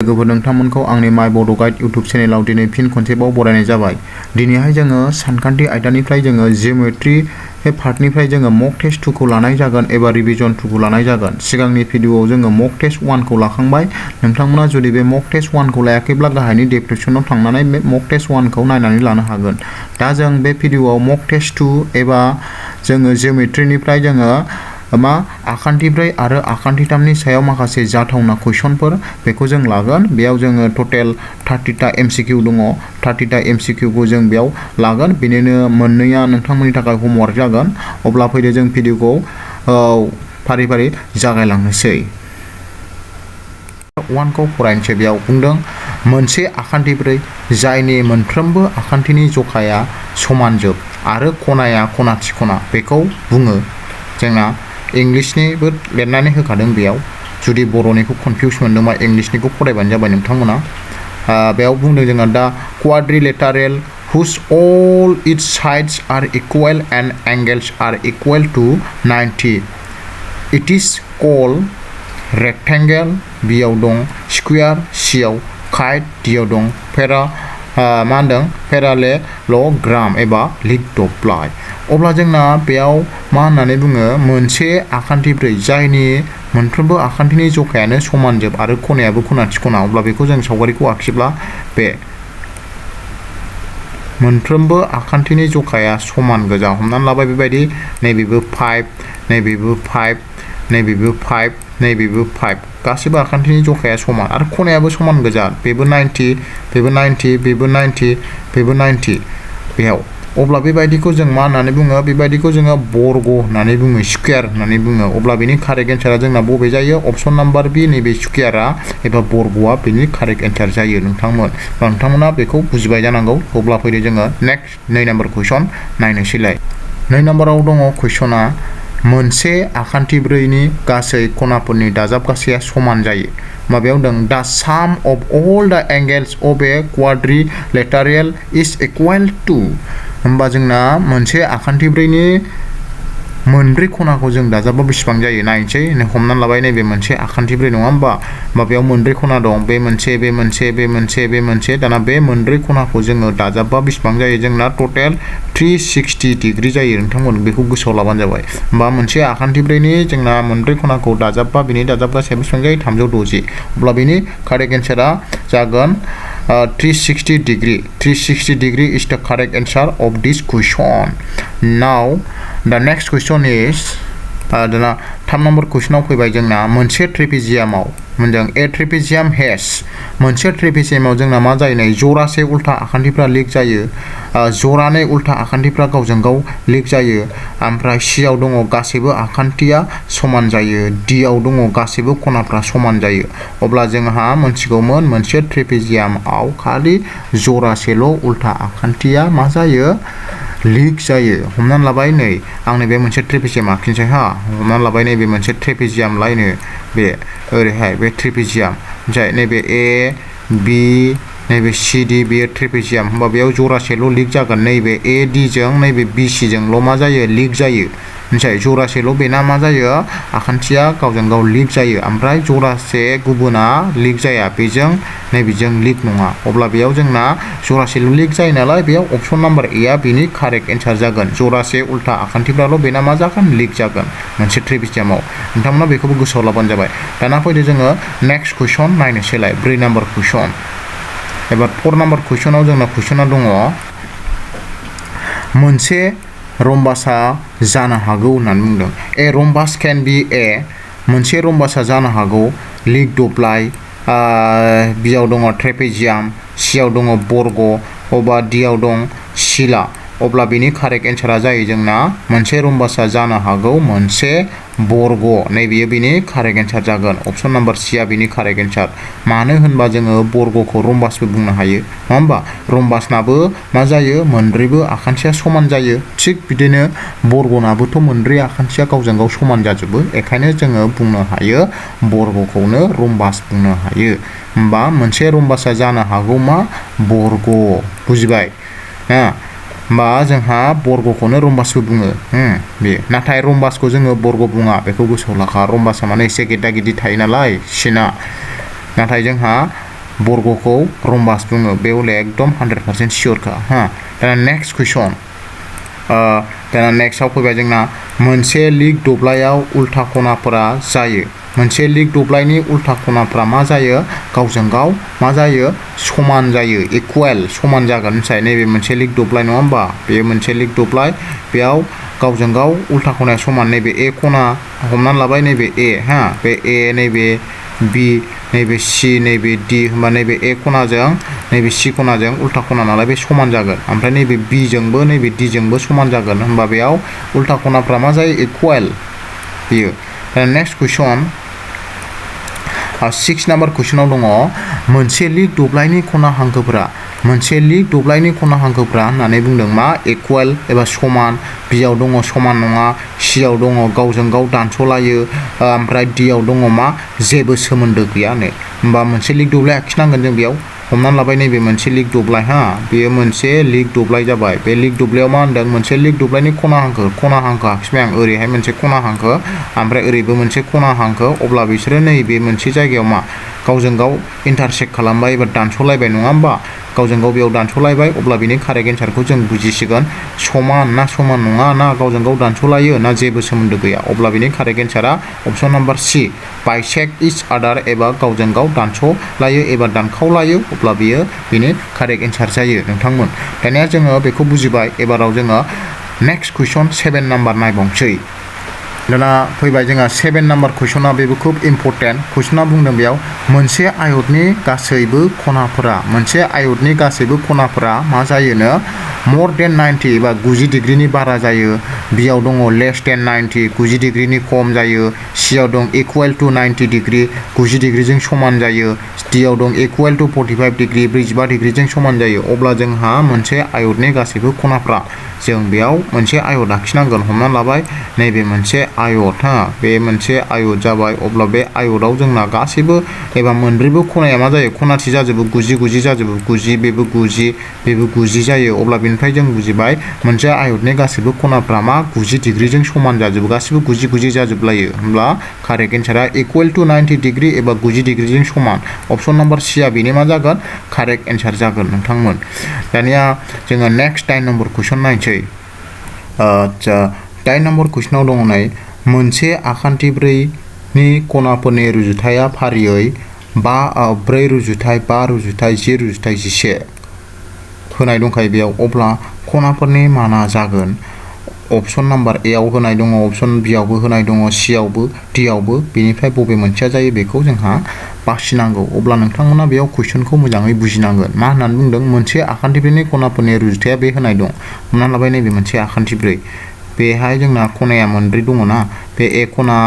लोगोफोर नोंथांमोनखौ आंनि माय बड' गाइड इउट्युब चेनेलाव दिनै फिन खनसेबाव बरायनाय जाबाय। दिनैहाय जोङो सानखान्थि आयदानिफ्राय जोङो जिअमेट्रि पार्टनिफ्राय जोङो मक टेस्ट 2 खौ लानाय जागोन एबा रिभिजन 2 खौ लानाय जागोन। सिगांनि भिडिअआव जोङो मक टेस्ट 1 खौ लाखांबाय। नोंथांमोना जुदि बे मक टेस्ट 1 खौ लायाखैब्ला गाहायनि डिसक्रिप्शनाव थांनानै बे मक टेस्ट 1 खौ नायनानै लानो हागोन। दा जों बे भिडिअआव मक टेस्ट 2 एबा जोङो जिअमेट्रिनिफ्राय जोङो आखान्थि 4 आरो आखान्थि 3 नि सायाव माखासे जाथावना कुइसनफोर बेखौ जों लागोन। बेयाव जोङो टटेल 30 टा MCQ दङ। 30 टा MCQ खौ जों बेयाव लागोन। बिनिनो मोननैया नोंथांमोननि थाखाय होमवर्क जागोन। अब्ला फैदो जों भिडिअखौ फारि फारि जागायलांनोसै। 1 खौ फरायनोसै। बेयाव बुंदों मोनसे आखान्थि 4 जायनि मोनफ्रोमबो आखान्थिनि जखाया समानजोब आरो खनाया खनाथि खना बेखौ बुङो। जोंना इंलिशनिबो लिरनानै होखादों बेयाव। जुदि बर'निखौ कनफिउस मोनदोंबा इंलिशनिखौ फरायबानो जाबाय नोंथांमोना। बेयाव बुंदों जोंहा दा quadrilateral whose all its sides are equal and angles are equal to 90. It is called rectangle. बेयाव दं square C आव kite D आव दं पेरालेल'ग्राम एबा लिथोप्लाइ। अब्ला जोंना बेयाव मा होननानै बुङो मोनसे आखान्थि 4 जायनि मोनफ्रोमबो आखान्थिनि जखायानो समानजोब आरो खनायाबो खनाथि खना। अब्ला बेखौ जों सावगारिखौ आखिब्ला बे मोनफ्रोमबो आखान्थिनि जखाया समान गोजा। हमनानै लाबाय बेबायदि नैबेबो 5 नैबेबो 5 नैबेबो 5 नैबेबो 5 गासिबो आखान्थिनि जखाया समान आरो खनायाबो समान गोजा। बेबो 90 बेबो 90 बेबो 90 बेबो 90 बेयाव। अब्ला बेबायदिखौ जों मा होननानै बुङो? बेबायदिखौ जोङो बर्ग होननानै बुङो, स्कुवेर होननानै बुङो। अब्ला बेनि कारेक्ट एन्सारा जोंना बबे जायो? अप्शन नाम्बार बि नैबे स्कुवेरा एबा बर्गआ बेनि कारेक्ट एन्सार जायो नोंथांमोन। नोंथांमोना बेखौ बुजिबाय जानांगौ। अब्ला फैदो जोङो नेक्स्ट 2 नाम्बार कुइसन नायनोसैलाय। 2 नाम्बाराव दङ कुइसना मोनसे आखान्थि 4 नि गासै खनाफोरनि दाजाबगासैया समान जायो। माबायाव दं दा साम of all the angles of a quadrilateral is equal to. होमबा जोंना मोनसे आखान्थि 4 नि मोनब्रै खनाखौ जों दाजाबबा बेसेबां जायो नायनोसै। हमनानै लाबाय नैबे मोनसे आखान्थि 4 नङा होमबा? माबायाव मोनब्रै खना दं। बे मोनसे बे मोनसे बे मोनसे बे मोनसे। दाना बे मोनब्रै खनाखौ जोङो दाजाबबा बेसेबां जायो? जोंना टटेल 360 डिग्री जायो नोंथांमोन। बेखौ गोसोआव लाबानो जाबाय। होमबा मोनसे आखान्थि 4 नि जोंना मोनब्रै खनाखौ दाजाबबा बिनि दाजाबगासैया बेसेबां जायो? 360। अब्ला बिनि कारेक्ट एन्सारा जागोन 360 degree. 360 degree is the correct answer of this question. Now the next question is दाना 3 नम्बर कुइसनाव फैबाय जोंना मोनसे ट्रेपेजियामाव मोनदों ए ट्रेपेजियाम हेस। मोनसे ट्रेपेजियामाव जोंना मा जायो? नै जरासे उल्था आखान्थिफ्रा लिक जायो। जरानै उल्था आखान्थिफ्रा गावजों गाव लिक जायो। ओमफ्राय सिआव दङ गासैबो आखान्थिया समान जायो। डिआव दङ गासैबो खनाफ्रा समान जायो। अब्ला जोंहा मोनथिगौमोन मोनसे ट्रेपेजियामाव खालि जरासेल' उल्था आखान्थिया मा जायो? लिक जायो। हमनानै लाबाय नै आं नैबे मोनसे ट्रेपेजियाम आखिनोसै हा। हमनानै लाबाय नैबे मोनसे ट्रेपेजियाम लायनो बे ओरैहाय बे ट्रेपेजियाम जाय नैबे ए बि नैबे सि डि बेयो ट्रेपेजियाम। होमबा बेयाव जरासेल' लिक जागोन। नैबे ए डि जों नैबे बि सि जोंल' मा जायो? लिक जायो। मिथिबाय? जरासेल' बेना मा जायो? आखान्थिया गावजों गाव लिक जायो। ओमफ्राय जरासे गुबुना लिक जाया। बेजों नैबेजों लिक नङा। अब्ला बेयाव जोंना जरासेल' लिक जायो नालाय बेयाव अप्शन नाम्बार ए आ बेनि कारेक्ट एन्सार जागोन। जरासे उल्था आखान्थिफ्राल' बेना मा जागोन? लिक जागोन मोनसे ट्रेपेजियामाव। नोंथांमोना बेखौबो गोसोआव लाबानो जाबाय। दाना फैदो जोङो नेक्स्ट कुइसन नायनोसैलाय। 4 नाम्बार कुइसन। एबार 4 नाम्बार कुइसनाव जोंना कुइसना दङ मोनसे रम्बासआ जानो हागौ होननानै बुंदों। ए रम्बास केन बि ए मोनसे रम्बासआ जानो हागौ लिथोप्लाइ। बियाव दङ ट्रेपेजियाम। सिआव दङ बर्ग। अबा डिआव दं सिला। अब्ला बेनि कारेक्ट एन्सारा जायो जोंना मोनसे रम्बासआ जानो हागौ मोनसे बर्ग। नैबेयो बेनि कारेक्ट एन्सार जागोन। अप्शन नाम्बार सिआ बेनि कारेक्ट एन्सार। मानो होनबा जोङो बर्गखौ रम्बासबो बुंनो हायो नङा होमबा? रम्बासनाबो मा जायो? मोनब्रैबो आखान्थिया समान जायो। थिग बिदिनो बर्गनाबोथ' मोनब्रै आखान्थिया गावजों गाव समान जाजोबो। बेखायनो जोङो बुंनो हायो बर्गखौनो रम्बास बुंनो हायो। होमबा मोनसे रम्बासआ जानो हागौ मा? बर्ग। बुजिबाय? होमबा जोंहा बर्गखौनो रम्बासबो बुङो। बे नाथाय रम्बासखौ जोङो बर्ग बुङा। बेखौ गोसोआव लाखा। रम्बासआ माने एसे गेदा गेदि थायो नालाय सिना। नाथाय जोंहा बर्गखौ रम्बास बुङो बे हले एकदम 100% सियरखा हा दाना नेक्स्ट कुइसन दाना नेक्स्टआव फैबाय जोंना मोनसे लिग दब्लायाव उल्था खनाफोरा जायो मोनसे लिग दब्लायनि उल्था खनाफोरा मा जायो गावजों गाव मा जायो समान जायो इकुवेल समान जागोन मिथिबाय नैबे मोनसे लिग दब्लाय नङा होमबा बे मोनसे लिग दब्लाय बेयाव गावजों गाव उल्था खनाया समान नैबे ए खना हमनानै लाबाय नैबे ए हा बे ए नैबे बी नैबे सी नैबे डी होमबा नैबे ए खनाजों नैबे सी खनाजों उल्था खना नालाय बे समान जागोन ओमफ्राय नैबे बी जोंबो नैबे डी जोंबो समान जागोन होमबा बेयाव उल्था खनाफ्रा मा जायो इकुवेल बियो नेक्स्ट कुइसन 6 नाम्बार कुइसनाव दङ मोनसे लिग दब्लायनि खना हांखोफोरा मोनसे लिग दब्लायनि खना हांखोफोरा होननानै बुंदों मा इकुवेल एबा समान बियाव दङ समान नङा सियाव दङ गावजों गाव दानस'लायो ओमफ्राय डियाव दङ मा जेबो सोमोन्दो गैयानो होमबा मोनसे लिग दब्लाय आखिनांगोन जों बेयाव हमनानै लाबाय नैबे मोनसे लिग दब्लाय हा बेयो मोनसे लिग दब्लाय जाबाय बे लिग दब्लायाव मा होनदों मोनसे लिग दब्लायनि खना हांखो आखिबाय आं ओरैहाय मोनसे खना हांखो ओमफ्राय ओरैबो मोनसे खना हांखो अब्ला बिसोरो नैबे मोनसे जायगायाव मा गावजों गाव इन्टारसेक्ट खालामबाय एबा दानस'लायबाय नङा होमबा गावजों गाव बेयाव दानस'लायबाय अब्ला बिनि कारेक्ट एन्सारखौ जों बुजिसिगोन समान ना समान नङा ना गावजों गाव दानस'लायो ना जेबो सोमोन्दो गैया अब्ला बिनि कारेक्ट एन्सारा अपसन नाम्बार सी बाइसेक्ट इच आदार एबा गावजों गाव दानस'लायो एबा दानखावलायो अब्ला बियो बिनि कारेक्ट एन्सार जायो नोंथांमोन दानिया जोङो बेखौ बुजिबाय एबाराव जोङो नेक्स्ट कुइसन 7 नाम्बार नायबावनोसै दाना फैबाय जोंहा 7 नाम्बार कुइसना बेबो खुब इम्पर्टेन्ट कुइसना बुंदों बेयाव मोनसे आयतनि गासैबो खनाफोरा मा जायोनो more than 90 एबा 90 डिग्रीनि बारा जायो बियाव दङ less than 90 90 डिग्रीनि खम जायो सियाव दं equal to 90 डिग्री 90 डिग्रीजों समान जायो डियाव दं equal to 45 डिग्री 45 डिग्रीजों समान जायो अब्ला जोंहा मोनसे आयतनि गासैबो खनाफ्रा जों बेयाव मोनसे आयत आखिनांगोन हमना लाबाय नैबे मोनसे आयत हा बे मोनसे आयत जाबाय अब्ला बे आयतआव जोंना गासैबो एबा मोनब्रैबो खनाया मा जायो खनाथि जाजोबो 90 जाजोबो 90 बेबो 90 जायो अब्ला बेनिफ्राय जों बुजिबाय मोनसे आयतनि गासैबो खनाफ्रा मा 90 डिग्रीजों समान जाजोबो गासैबो 90 जाजोबलायो होमब्ला कारेक्ट एन्सारा इकुवेल टु 90 डिग्री एबा 90 डिग्रीजों समान अपसन नाम्बार सी आ बेनि मा जागोन कारेक्ट एन्सार जागोन नोंथांमोन दानिया जोङो नेक्स्ट 9 नम्बर कुइसन नायनोसै आच्छा 9 नम्बर कुइसनाव दङ नै मोनसे आखान्थि 4नि खनाफोरनि रुजुथाया फारियै 4:5:10:11 होनाय दंखायो बेयाव अब्ला खनाफोरनि माना जागोन अपसन नाम्बार ए आव होनाय दङ अपसन बी आवबो होनाय दङ सी आवबो डी आवबो बेनिफ्राय बबे मोनसेया जायो बेखौ जोंहा बासिनांगौ अब्ला नोंथांमोना बेयाव कुइसनखौ मोजाङै बुजिनांगोन मा होननानै बुंदों मोनसे आखान्थि 4नि खनाफोरनि रुजुथाया बे होनाय दं हमना लाबाय नैबे मोनसे आखान्थि 4 बेहाय जोंना खनाया मोनब्रै दङ ना बे ए खना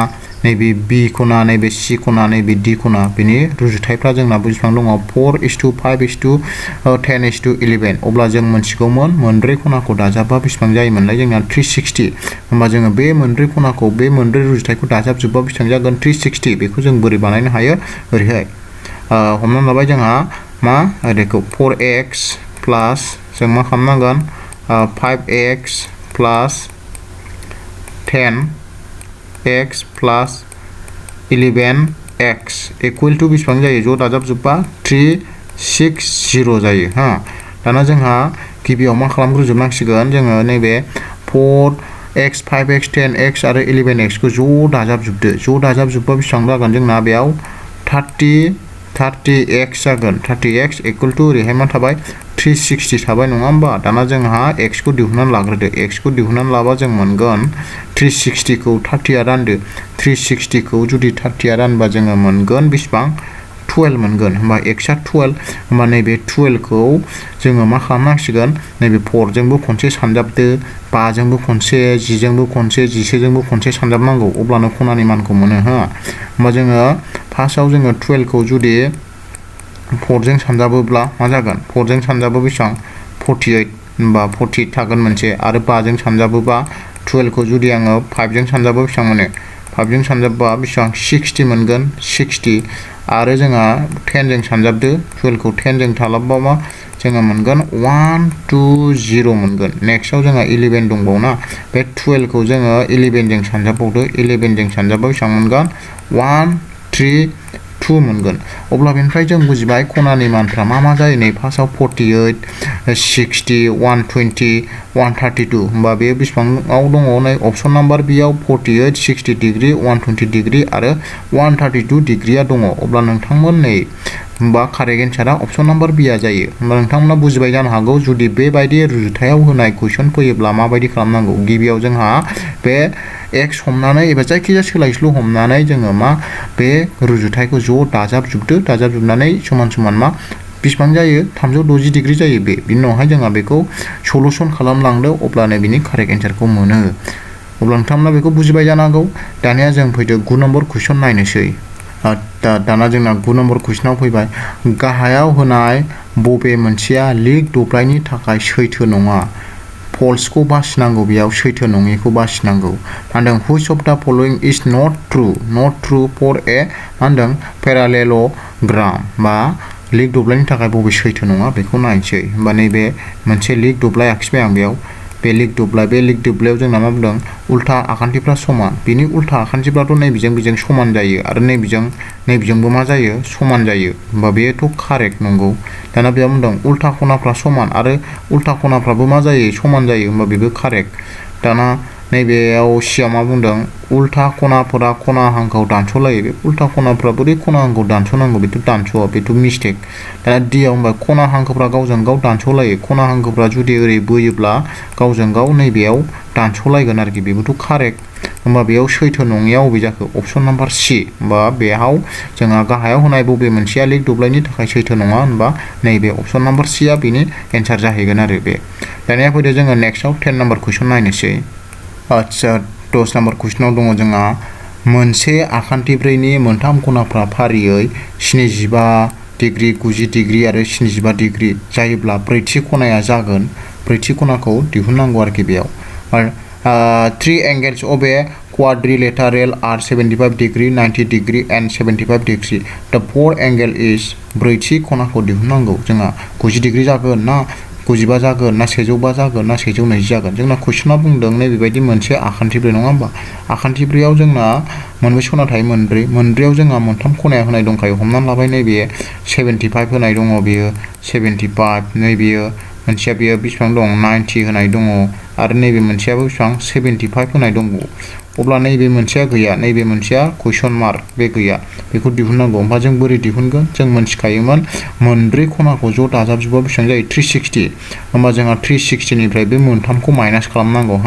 नैबे बी खना नैबे सी खना नैबे डी खना बेनि रुजुथायफ्रा जोंना बेसेबां दङ 4:5:10:11 अब्ला जों मोनथिगौमोन मोनब्रै खनाखौ दाजाबबा बेसेबां जायोमोनलाय जोंना 360 होमबा जोङो बे मोनब्रै खनाखौ बे मोनब्रै रुजुथायखौ दाजाबजोबबा बेसेबां जागोन 360 बेखौ जों बोरै बानायनो हायो ओरैहाय हमनानै लाबाय जोंहा मा ओरैखौ 4x प्लास जों मा खालामनांगोन 5x प्लास 10x प्लास 11x इकुवेल टु बेसेबां जायो ज' दाजाबजोबबा 360 जायो हा दाना जोंहा गिबियाव मा खालामग्रोजोबनांसिगोन जोङो नैबे 4x 5x 10x आरो 11x खौ ज' दाजाबजोबबा बेसेबां जागोन जोंना बेयाव 30x जागोन 30x इकुवेल टु ओरैहाय मा थाबाय 360 थाबाय नङा होमबा दाना जोंहा x खौ दिहुननानै लाग्रोदो x खौ दिहुननानै लाबा जों मोनगोन 360 खौ 30 आ रानदो 360 खौ जुदि 30 आ रानबा जोङो मोनगोन बेसेबां 12 मोनगोन होमबा x आ 12 होमबा नैबे 12 खौ जोङो मा खालामनांसिगोन नैबे 4 जोंबो खनसे सानजाबदो 5 जोंबो खनसे 10 जोंबो खनसे 11 जोंबो खनसे सानजाबनांगौ अब्लानो खनानि मानखौ मोनो हा होमबा जोङो फार्स्टआव जोङो 12 खौ जुदि 4 जों सानजाबोब्ला मा जागोन 4 जों सानजाबो बेसेबां 48 होमबा 48 थागोन मोनसे आरो 5 जों सानजाबोबा 12 खौ जुदि आङो 5 जों सानजाबो बेसेबां मोनो 5 जों सानजाबबा बेसेबां 60 मोनगोन 60 आरो जोंहा 10 जों सानजाबदो 12 खौ 10 जों थालाबबा जोङो मोनगोन 120 मोनगोन नेक्स्टआव जोंहा 11 दंबावोना बे 12 खौ जोङो 11 जों सानजाबबावदो 11 जों सानजाबबा बेसेबां मोनगोन 132 2 मोनगोन अब्ला बेनिफ्राय जों बुजिबाय खनानि मानफ्रा मा जायो नै फार्स्टआव 48 60 120 132 होमबा बे बेसेबाङाव दङ नै अप्शन नाम्बार बि आव 48 60 डिग्री 120 डिग्री आरो 132 डिग्रीया दङ अब्ला नोंथांमोन नै होमबा कारेक्ट एन्सारा अप्शन नाम्बार बि आ जायो होमबा नोंथांमोना बुजिबाय जानो हागौ जुदि बेबायदि रुजुथायाव होनाय कुइसन फैयोब्ला माबायदि खालामनांगौ गिबियाव जोंहा बे एक्स हमनानै एबा जायखिजाया सोलायस्लु हमनानै जोङो मा बे रुजुथायखौ ज' दाजाबजोबनानै समान समान मा बेसेबां जायो 360 डिग्री जायो बिनि उनावहाय जोंहा बेखौ सलुसन खालामलांदो अब्लानो बिनि कारेक्ट एन्सारखौ मोनो अब्ला नोंथांमोना बेखौ बुजिबाय जानो हागौ दानिया जों फैदो 9 नम्बर कुइसन नायनोसै दाना जोंना 9 नम्बर कुइसनाव फैबाय गाहायाव होनाय बबे मोनसेया लिक दब्लायनि थाखाय सैथो नङा फल्सखौ बासिनांगौ बेयाव सैथो नङिखौ बासिनांगौ मा होनदों हुइच अफ द फलोइं इज नट ट्रु फर ए मा होनदों पेरालेल'ग्राम बा लिक दब्लायनि थाखाय बबे सैथो नङा बेखौ नायनोसै होमबा नैबे मोनसे लिक दब्लाय आखिबाय आं बेयाव बे लिक दब्लायाव जोंना मा बुंदों उल्था आखान्थिफ्रा समान बिनि उल्था आखान्थिफ्राथ' नैबेजों समान जायो आरो नैबेजोंबो मा जायो समान जायो होमबा बेथ' कारेक्ट नंगौ दाना बेयाव बुंदों उल्था खनाफ्रा समान आरो उल्था खनाफ्राबो मा जायो समान जायो होमबा बेबो कारेक्ट दाना नैबेयाव सिया मा बुंदों उल्था खनाफोरा खना हांखोआव दानस'लायो बे उल्था खनाफ्रा बोरै खना हांखोआव दानस'नांगौ बेथ' दानस'आ बेथ' मिस्टेक दाना डियाव होमबा खना हांखोफ्रा गावजों गाव दानस'लायो खना हांखोफ्रा जुदि ओरै बोयोब्ला गावजों गाव नैबेयाव दानस'लायगोन आरोखि बेबोथ' कारेक्ट होमबा बेयाव सैथो नङिया अबे जाखो अप्शन नाम्बार सि होमबा बेयाव जोंहा गाहायाव होनाय बबे मोनसेया लिक दब्लायनि थाखाय सैथो नङा होनबा नैबे अप्शन नाम्बार सि आ बेनि एन्सार जाहैगोन आरो बे दानिया फैदो जोङो नेक्स्टआव 10 नम्बर कुइसन नायनोसै आच्छा 10 नम्बर कुइसनाव दङ जोंहा मोनसे आखान्थिब्रैनि मोनथाम खनाफ्रा फारियै 75 डिग्री 90 डिग्री आरो 75 डिग्री जायोब्ला ब्रैथि खनाया जागोन ब्रैथि खनाखौ दिहुननांगौ आरोखि बेयाव 3 angles of a quadrilateral are 75 degree 90 degree and 75 degree the fourth angle is ब्रैथि खनाखौ दिहुननांगौ जोंहा 90 डिग्री जागोन ना 95 जागोन ना 105 जागोन ना 120 जागोन जोंना कुइसना बुंदों नै बेबायदि मोनसे आखान्थिब्रै नङा होमबा आखान्थिब्रैयाव जोंना मोनबेसे खना थायो मोनब्रैयाव जोंहा मोनथाम खनाया होनाय दंखायो हमनानै लाबाय नैबे 75 होनाय दङ बेयो 75 नैबेयो मोनसेया बेयो बेसेबां दं 90 होनाय दङ आरो नैबे मोनसेयाबो बेसेबां 75 होनाय दङ अब्ला नैबे मोनसेया गैया नैबे मोनसेया कुइसन मार्क बे गैया बेखौ दिहुननांगौ होमबा जों बोरै दिहुनगोन जों मोनथिखायोमोन मोनब्रै खनाखौ ज' दाजाबजोबा बेसेबां जायो 360 होमबा जोंहा 360 निफ्राय बे मोनथामखौ माइनास खालामनांगौ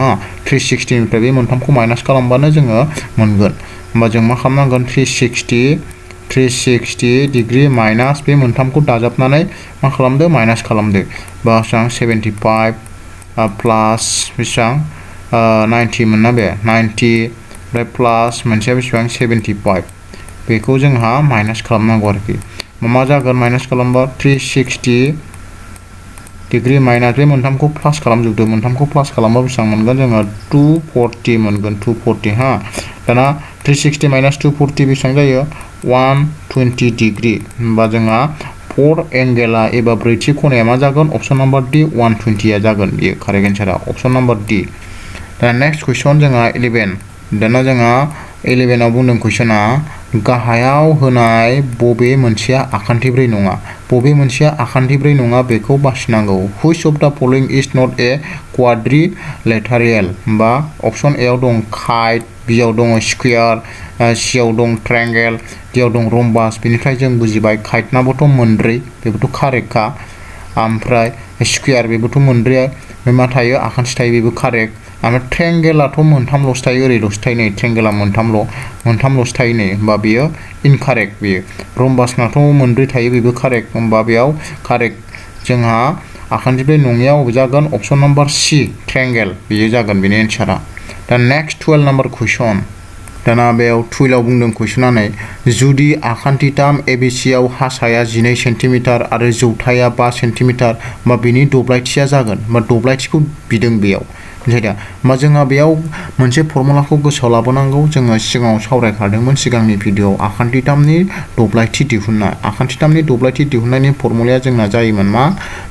360 निफ्राय बे मोनथामखौ माइनास खालामबानो जोङो मोनगोन होमबा जों मा खालामनांगोन 360 डिग्री माइनास बे मोनथामखौ दाजाबनानै मा खालामदो माइनास खालामदो बा बेसेबां 75 प्लास बेसेबां 90 मोनना बे 90 ओमफ्राय प्लास मोनसेया बेसेबां 75 बेखौ जोंहा माइनास खालामनांगौ आरोखि मा जागोन माइनास खालामबा 360 डिग्री माइनास बे मोनथामखौ प्लास खालामजोबदो मोनथामखौ प्लास खालामबा बेसेबां मोनगोन जोङो 240 मोनगोन 240 दाना 360 माइनास 240 बेसेबां जायो 120 डिग्री होमबा जोंहा 4 एंगेला एबा ब्रैथि खनाया मा जागोन अप्शन नाम्बार डि 120 आ जागोन बेयो कारेक्ट एन्सारा अप्शन नाम्बार डि दा नेक्स्ट कुइसन जोंहा 11 दाना जोंहा 11 आव बुंदों कुइसना गाहायाव होनाय बबे मोनसेया आखान्थिब्रै नङा बेखौ बासिनांगौ हुइच अफ द फलोइं इज नट ए क्वाड्रिलेटारेल बा अप्शन ए आव दं काइट बि आव दङ स्क्वायर सि आव दं ट्रायंगेल डि आव दं रम्बास बेनिफ्राय जों बुजिबाय काइटनाबोथ' मोनब्रै बेबोथ' कारेक्टखा ओमफ्राय स्क्वायर बेबोथ' मोनब्रै बे मा थायो आखान्थि थायो बेबो कारेक्ट ओमफ्राय ट्रायंगेलाथ' मोनथामल'सो थायो ओरैल'सो थायो नै ट्रायंगेला मोनथामल'सो थायो नै होमबा बेयो इनकारेक्ट बेयो रम्बासनाथ' मोनब्रै थायो बेबो कारेक्ट होमबा बेयाव कारेक्ट जोंहा आखान्थिब्रै नङिया अबे जागोन अप्शन नाम्बार सि ट्रायंगेल बेयो जागोन बेनि एन्सारा दा नेक्स्ट 12 नम्बर कुइसन दाना बेयाव 12 आव बुंदों कुइसना नै जुदि आखान्थिथाम एबिसिआव हासाया 12 सेन्टिमिटार आरो जौथाया 5 सेन्टिमिटार होमबा बेनि दब्लायथिया जागोन होमबा दब्लायथिखौ बिदों बेयाव मिथिबाय दा होमबा जोंहा बेयाव मोनसे फर्मुलाखौ गोसोआव लाबोनांगौ जोङो सिगाङाव सावरायखादोंमोन सिगांनि भिडिअ'आव आखान्थिथामनि दब्लायथि दिहुननायनि फर्मुलाया जोंना जायोमोन मा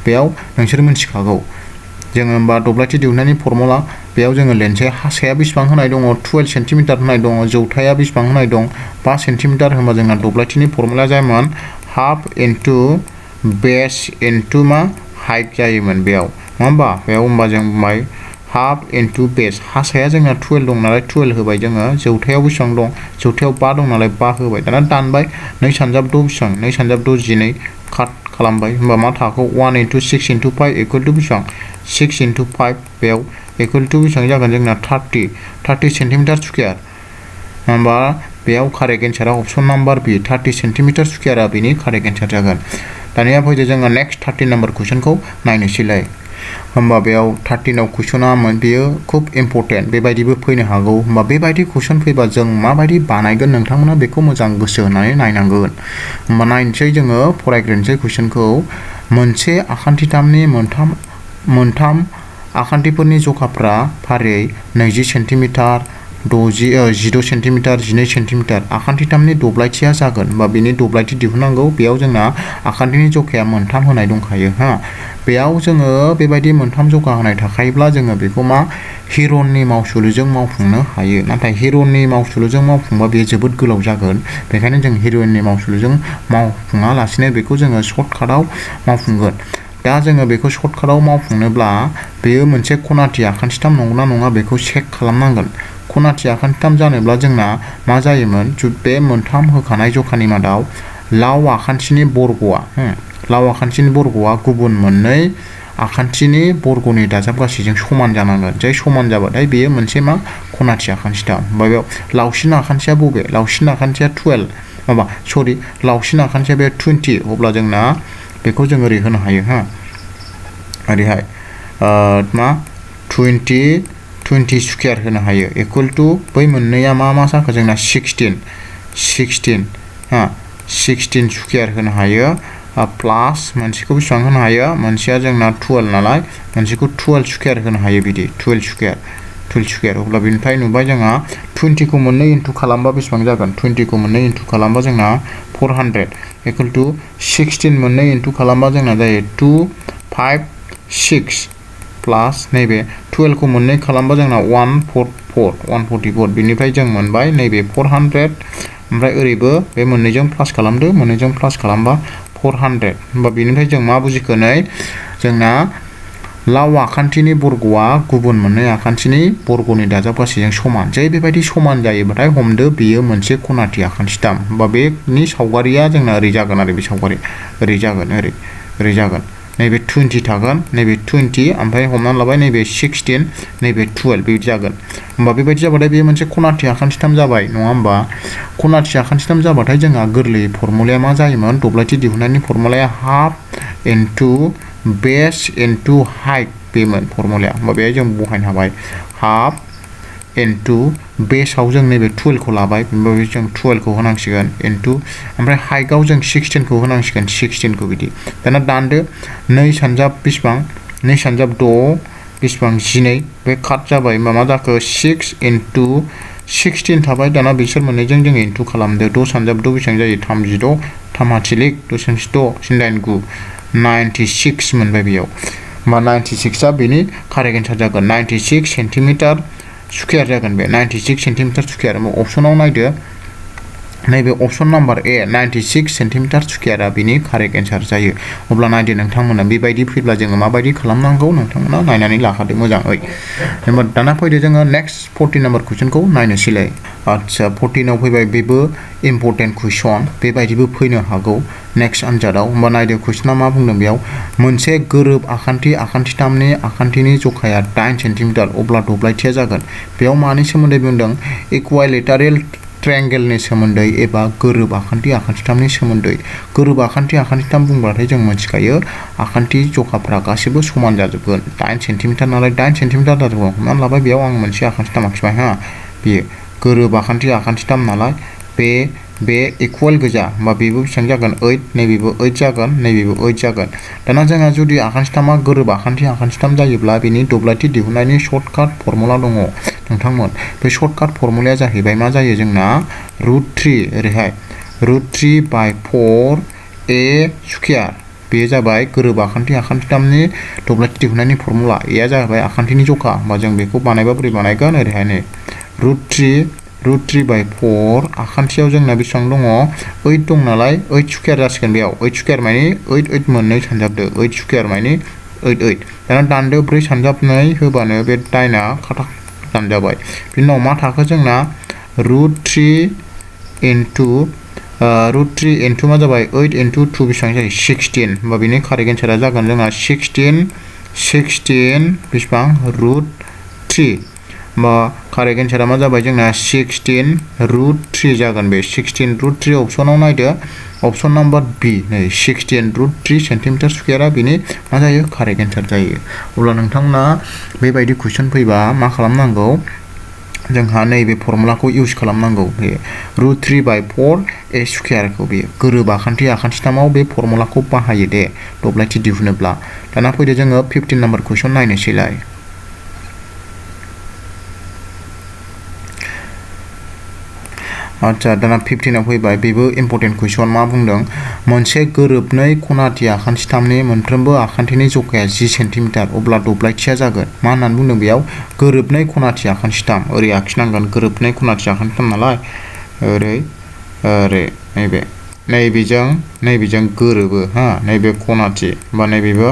बेयाव नोंसोर मिथिखागौ जोङो होमबा दब्लायथि दिहुननायनि फर्मुला बेयाव जोङो लेन्सआ हासाया बेसेबां होनाय दङ 12 सेन्टिमिटार होनाय दङ जौथाया बेसेबां होनाय दं 5 सेन्टिमिटार होनबा जोंना दब्लायथिनि फर्मुलाया जायोमोन हाफ इनटु बेस इनटु मा हाइट जायोमोन बेयाव नङा होमबा बेयाव होमबा जों बुंबाय हाफ इनटु बेस हासाया जोंना 12 दं नालाय 12 होबाय जोङो जौथायाव बेसेबां दं जौथायाव 5 दं नालाय 5 होबाय दाना दानबाय 2 सानजाब 6 बेसेबां 2 सानजाब 6 12 काट खालामबाय होमबा मा थाखो 1 इनटु 6 इनटु 5 इक्वल टु बेसेबां 6 इनटु 5 बेयाव इक्वल टु बेसेबां जागोन जोंना 30 सेन्टिमिटार स्कुवेर होमबा बेयाव कारेक्ट एन्सारा अपसन नाम्बार बी 30 सेन्टिमिटार स्कुवेरा बेनि कारेक्ट एन्सार जागोन दानिया फैदो जोङो नेक्स्ट 13 नाम्बार कुइसनखौ नायनोसैलाय होमबा बेयाव 13आव कुइसना बेयो खुब इम्पर्टेन्ट बेबायदिबो फैनो हागौ होमबा बेबायदि कुइसन फैबा जों माबायदि बानायगोन नोंथांमोना बेखौ मोजां गोसो होनानै नायनांगोन होमबा नायनोसै जोङो फरायग्रोनोसै कुइसनखौ मोनसे आखान्थिथामनि मोनथाम आखान्थिफोरनि जखाफ्रा फारियै 20 सेन्टिमिटार 16 सेन्टिमिटार 12 सेन्टिमिटार आखान्थिथामनि दब्लायथिया जागोन बा बेनि दब्लायथि दिहुननांगौ बेयाव जोंना आखान्थिनि जखाया मोनथाम होनाय दंखायो हा बेयाव जोङो बेबायदि मोनथाम जखा होनाय थाखायोब्ला जोङो बेखौ मा हिरननि मावसुलुजों मावफुंनो हायो नाथाय हिरननि मावसुलुजों मावफुंबा बेयो जोबोद गोलाव जागोन बेखायनो जों हिरननि मावसुलुजों मावफुङा लासिनो बेखौ जोङो सर्टकाटआव मावफुंगोन दा जोङो बेखौ सर्टकाटआव मावफुंनोब्ला बेयो मोनसे खनाथि आखान्थिथाम नंगौना नङा बेखौ चेक खालामनांगोन खनाथि आखान्थिथाम जानोब्ला जोंना मा जायोमोन बे मोनथाम होखानाय जखानि मादाव लाव आखान्थिनि बर्गआ गुबुन मोननै आखान्थिनि बर्गनि दाजाबगासैजों समान जानांगोन जाय समान जाबाथाय बेयो मोनसे मा खनाथि आखान्थिथाम ओमफ्राय बेयाव लावसिन आखान्थिया बबे लावसिन आखान्थिया 12 लावसिन आखान्थिया बे 20 अब्ला जोंना बेखौ जों ओरै होनो हायो हा ओरैहाय मा 20 स्कुवेर होनो हायो इक्वल टु बै मोननैया मा जाखो जोंना 16 हा 16 स्कुवेर होनो हायो प्लास मोनसेखौ बेसेबां होनो हायो मोनसेया जोंना 12 नालाय मोनसेखौ 12 स्कुवेर होनो हायो बिदि 12 स्कुवेर अब्ला बेनिफ्राय नुबाय जोंहा 20 खौ मोननै इनटु खालामबा बेसेबां जागोन 20 खौ मोननै इनटु खालामबा जोंना 400 इक्वल टु 16 मोननै इनटु खालामबा जोंना जायो 256 प्लास नैबे 12 को मोननै खालामबा जोंना 144 बिनिफ्राय जों मोनबाय नैबे 400 ओमफ्राय ओरैबो बे मोननैजों प्लास खालामदो मोननैजों प्लास खालामबा 400 होमबा बेनिफ्राय जों मा बुजिखो नै जोंना लाव आखान्थिनि बर्गआ गुबुन मोननै आखान्थिनि बर्गनि दाजाबगासैजों समान जै बेबायदि समान जायोबाथाय हमदो बेयो मोनसे खनाथि आखान्थिथाम होमबा बेनि सावगारिया जोंना ओरै जागोन आरो बे सावगारि ओरै जागोन नैबे 20 थागोन नैबे 20 ओमफ्राय हमनानै लाबाय नैबे 16 नैबे 12 बेबायदि जागोन होमबा बेबायदि जाबाथाय बेयो मोनसे खनाथि आखान्थिथाम जाबाय नङा होमबा खनाथि आखान्थिथाम जाबाथाय जोंहा गोरलै फर्मुलाया मा जायोमोन दब्लायथि दिहुननायनि फर्मुलाया हाफ इनटु बेस इनटु हाइट बेमोन फर्मुलाया होमबा बेहाय जों बहायनो हाबाय हाफ इनटु बेसाव जों नैबे 12 खौ लाबाय बेनिफ्राय जों 12 खौ होनांसिगोन इनटु ओमफ्राय हाइटआव जों 16 खौ होनांसिगोन 16 खौ बिदि दाना दानदो 2 सानजाब बेसेबां 2 सानजाब 6 बेसेबां 12 बे काट जाबाय मा जाखो 6 इनटु 16 थाबाय दाना बिसोर मोननैजों जों इनटु खालामदो 6 सानजाब 6 बेसेबां जायो 36 थामाथिलिक 2 सानजाब 6 9 96 मोनबाय बेयाव होमबा 96 आ बेनि कारेक्ट एन्सार जागोन 96 सेन्टिमिटार स्कुवेर जागोन बे 96 सेन्टिमिटार स्कुवेर अपसनाव नायदो नैबे अपसन नाम्बार ए 96 सेन्टिमिटार स्कुवेरा बेनि कारेक्ट एन्सार जायो अब्ला नायदो नोंथांमोना बेबायदि फैब्ला जोङो माबायदि खालामनांगौ नोंथांमोना नायनानै लाखादो मोजाङै होमबा दाना फैदो जोङो नेक्स्ट 14 नाम्बार कुइसनखौ नायनोसैलाय आচ্ছা 14 आव फैबाय बेबो इम्पर्टेन्ट कुइसन बेबायदिबो फैनो हागौ नेक्स्ट आनजादाव होमबा नायदो कुइसना मा बुंदों बेयाव मोनसे गोरोब आखान्थिथामनि आखान्थिनि जखाया 8 सेन्टिमिटार अब्ला दब्लायथिया जागोन बेयाव मानि सोमोन्दै बुंदों इक्वालेटारेल ट्रायंगेलनि सोमोन्दै एबा गोरोब आखान्थिथामनि सोमोन्दै गोरोब आखान्थिथाम बुंब्लाथाय जों मिथिखायो आखान्थि जखाफ्रा गासिबो समान जाजोबगोन 8 सेन्टिमिटार नालाय 8 सेन्टिमिटार जाजोबगोन हमनानै लाबाय बेयाव आं मोनसे आखान्थिथाम आखिबाय हा बेयो गोरोब आखान्थिथाम नालाय बे इक्वल गोजा होमबा बेबो बेसेबां जागोन 8 नैबेबो 8 जागोन नैबेबो 8 जागोन दाना जोंहा जुदि आखान्थिथामा गोरोब आखान्थिथाम जायोब्ला बेनि दब्लायथि दिहुननायनि सर्टकाट फर्मुला दङ नोंथांमोन बे सर्टकाट फर्मुलाया जाहैबाय मा जायो जोंना √3 ओरैहाय √3/4 a स्कुवेर बेयो जाबाय गोरोब आखान्थिथामनि दब्लायथि दिहुननायनि फर्मुला एया जाबाय आखान्थिनि जखा होमबा जों बेखौ बानायबा बोरै बानायगोन ओरैहाय नै √3/4 आखान्थियाव जोंना बेसेबां दङ 8 दं नालाय 8 स्क्वायर जासिगोन बेयाव 8 स्क्वायर माने 8 मोननै सानजाबदो 8 स्क्वायर माने 8 दाना दानदो 4 सानजाबनाय होबानो बे दाइना खाथा दानजाबाय बिनि उनाव मा थाखो जोंना √3 into मा जाबाय 8 into 2 बेसेबां जायो 16 होमबा बिनि कारेक्ट एन्सारा जागोन जोंना 16 बेसेबां √3 होमबा कारेक्ट एन्सारा मा जाबाय जोंना 16√3 जागोन बे 16√3 अपसनाव नायदो अपसन नाम्बार बी नै 16√3 सेन्टिमिटार स्क्वायरा बिनि मा जायो कारेक्ट एन्सार जायो अब्ला नोंथांमोना बेबायदि कुइसन फैबा मा खालामनांगौ जोंहा नैबे फर्मुलाखौ इउज खालामनांगौ बे √3/4 a स्क्वायरखौ बे गोरोब आखान्थिथामाव बे फर्मुलाखौ बाहायो दे दब्लायथि दिहुनोब्ला दाना फैदो जोङो 15 नाम्बार कुइसन नायनोसैलाय आच्छा दाना 15 आव फैबाय बेबो इम्पर्टेन्ट कुइसन मा बुंदों मोनसे गोरोबनै खनाथि आखान्थिथामनि मोनफ्रोमबो आखान्थिनि जखाया 10 सेन्टिमिटार अब्ला दब्लायथिया जागोन मा होननानै बुंदों बेयाव गोरोबनै खनाथि आखान्थिथाम ओरै आखिनांगोन गोरोबनै खनाथि आखान्थिथाम नालाय ओरै नैबेजों गोरोबो हा नैबे खनाथि बा नैबेबो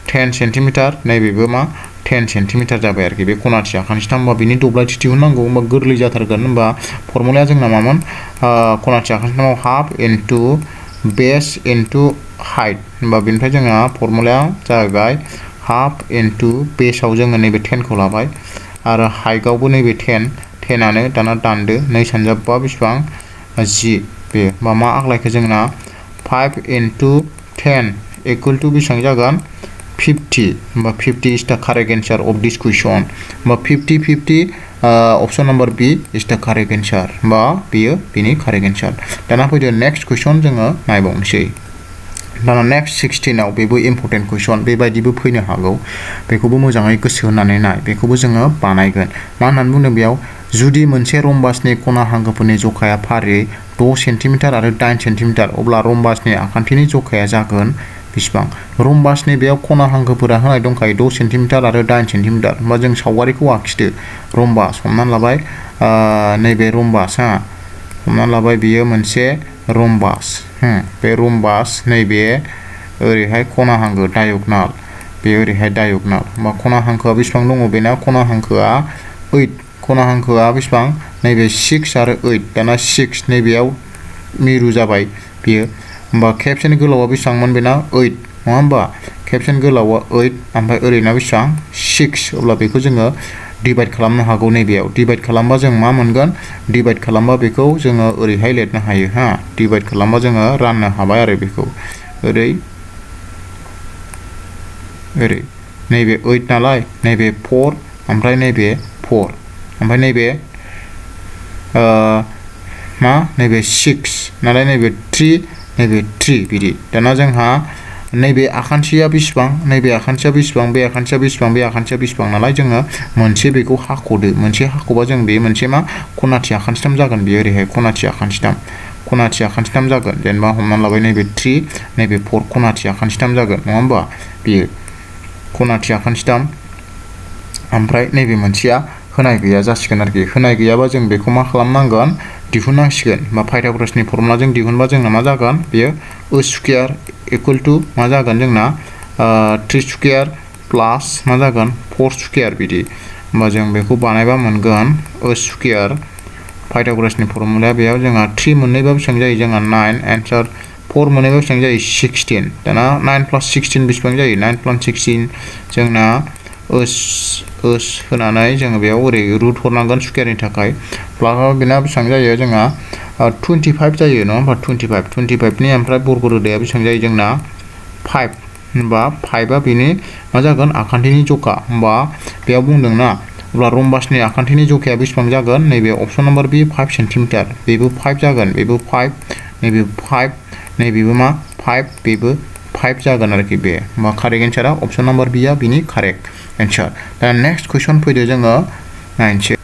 10 सेन्टिमिटार नैबेबो मा 10 सेन्टिमिटार जाबाय आरोखि बे खनाथि आखान्थिथाम होमबा बिनि दब्लायथि दिहुननांगौ होमबा गोरलै जाथारगोन होमबा फर्मुलाया जोंना मामोन खनाथि आखान्थिथामाव हाफ इनटु बेस इनटु हाइट होमबा बेनिफ्राय जोंहा फर्मुलाया जाहैबाय हाफ इनटु बेसाव जोङो नैबे 10 खौ लाबाय आरो हाइटआवबो नैबे 10आनो दाना दानदो 2 सानजाबबा बेसेबां 10 बे होमबा मा आग्लायखो जोंना 5 इनटु 10 इक्वल टु बेसेबां जागोन 50 होमबा 50 is the correct answer of this question होमबा 50 option number B is the correct answer होमबा बेयो बेनि correct answer दाना फैदो next question जोङो नायबावनोसै दाना next 16 आव बेबो इम्पर्टेन्ट कुइसन बेबायदिबो फैनो हागौ बेखौबो मोजाङै गोसो होनानै नाय बेखौबो जोङो बानायगोन मा होननानै बुंदों बेयाव जुदि मोनसे रम्बासनि खना हांखोफोरनि जखाया फारियै 6 सेन्टिमिटार आरो 8 सेन्टिमिटार अब्ला रम्बासनि आखान्थिनि जखाया जागोन बेसेबां रम्बासनि बेयाव खना हांखोफोरा होनाय दंखायो 6 सेन्टिमिटार आरो 8 सेन्टिमिटार होमबा जों सावगारिखौ आखिदो रम्बास हमनानै लाबाय नैबे रम्बास हा हमनानै लाबाय बियो मोनसे रम्बास बे रम्बास नैबे ओरैहाय खना हांखो डायगोनाल बे ओरैहाय डायगोनाल होमबा खना हांखोआ बेसेबां दङ बेना खना हांखोआ 8 खना हांखोआ बेसेबां नैबे 6 आरो 8 दाना 6 नैबेयाव मिरु जाबाय बियो होमबा खेबसेनि गोलावआ बेसेबांमोन बेना 8 नङा होमबा खेबसेनि गोलावआ 8 ओमफ्राय ओरैना बेसेबां 6 अब्ला बेखौ जोङो डिवाइड खालामनो हागौ नैबेयाव डिवाइड खालामबा जों मा मोनगोन डिवाइड खालामबा बेखौ जोङो ओरैहाय लिरनो हायो हा डिवाइड खालामबा जोङो राननो हाबाय आरो बेखौ ओरै नैबे 8 नालाय नैबे 4 ओमफ्राय नैबे 4 ओमफ्राय नैबे नैबे 6 नालाय नैबे 3 नैबे 3 बिदि दाना जोंहा नैबे आखान्थिया बेसेबां नैबे आखान्थिया बेसेबां बे आखान्थिया बेसेबां बे आखान्थिया बेसेबां नालाय जोङो मोनसे बेखौ हाख'दो मोनसे हाख'बा जों बे मोनसे मा खनाथि आखान्थिथाम जागोन बेयो ओरैहाय खनाथि आखान्थिथाम जागोन जेनेबा हमनानै लाबाय नैबे 3 नैबे 4 खनाथि आखान्थिथाम जागोन नङा होमबा बेयो खनाथि आखान्थिथाम ओमफ्राय नैबे मोनसेया होनाय गैया जासिगोन आरोखि होनाय गैयाबा जों बेखौ मा खालामनांगोन दिहुननांसिगोन बा पाइथागरासनि फर्मुलाजों दिहुनबा जोंना मा जागोन बेयो a स्क्वायर इक्वल टु मा जागोन जोंना 3 स्क्वायर प्लास मा जागोन 4 स्क्वायर बिदि होमबा जों बेखौ बानायबा मोनगोन a स्क्वायर पाइथागरासनि फर्मुलाया बेयाव जोंहा 3 मोननैबा बेसेबां जायो जोंहा 9 एन्सार 4 मोननैबा बेसेबां जायो 16 दाना 9 + 16 बेसेबां जायो 9 + 16 जोंना ओस होनानै जोङो बेयाव ओरै रुट हरनांगोन स्क्वायरनि थाखाय प्लास बेना बेसेबां जायो जोंहा 25 जायो नङा होमबा 25 नि ओमफ्राय बर्ग रोदाया बेसेबां जायो जोंना 5 होमबा 5आ बेनि मा जागोन आखान्थिनि जखा होमबा बेयाव बुंदोंना अब्ला रम्बासनि आखान्थिनि जखाया बेसेबां जागोन नैबे अपसन नाम्बार बी 5 सेन्टिमिटार बेबो 5 जागोन बेबो 5 नैबेबो 5 नैबेबो मा 5 बेबो 5 जागोन आरोखि बे होमबा कारेक्ट एन्सारा अपसन नाम्बार बी आ बिनि कारेक्ट एन्सार दा नेक्स्ट कुइसन फैदो जोङो नायनोसै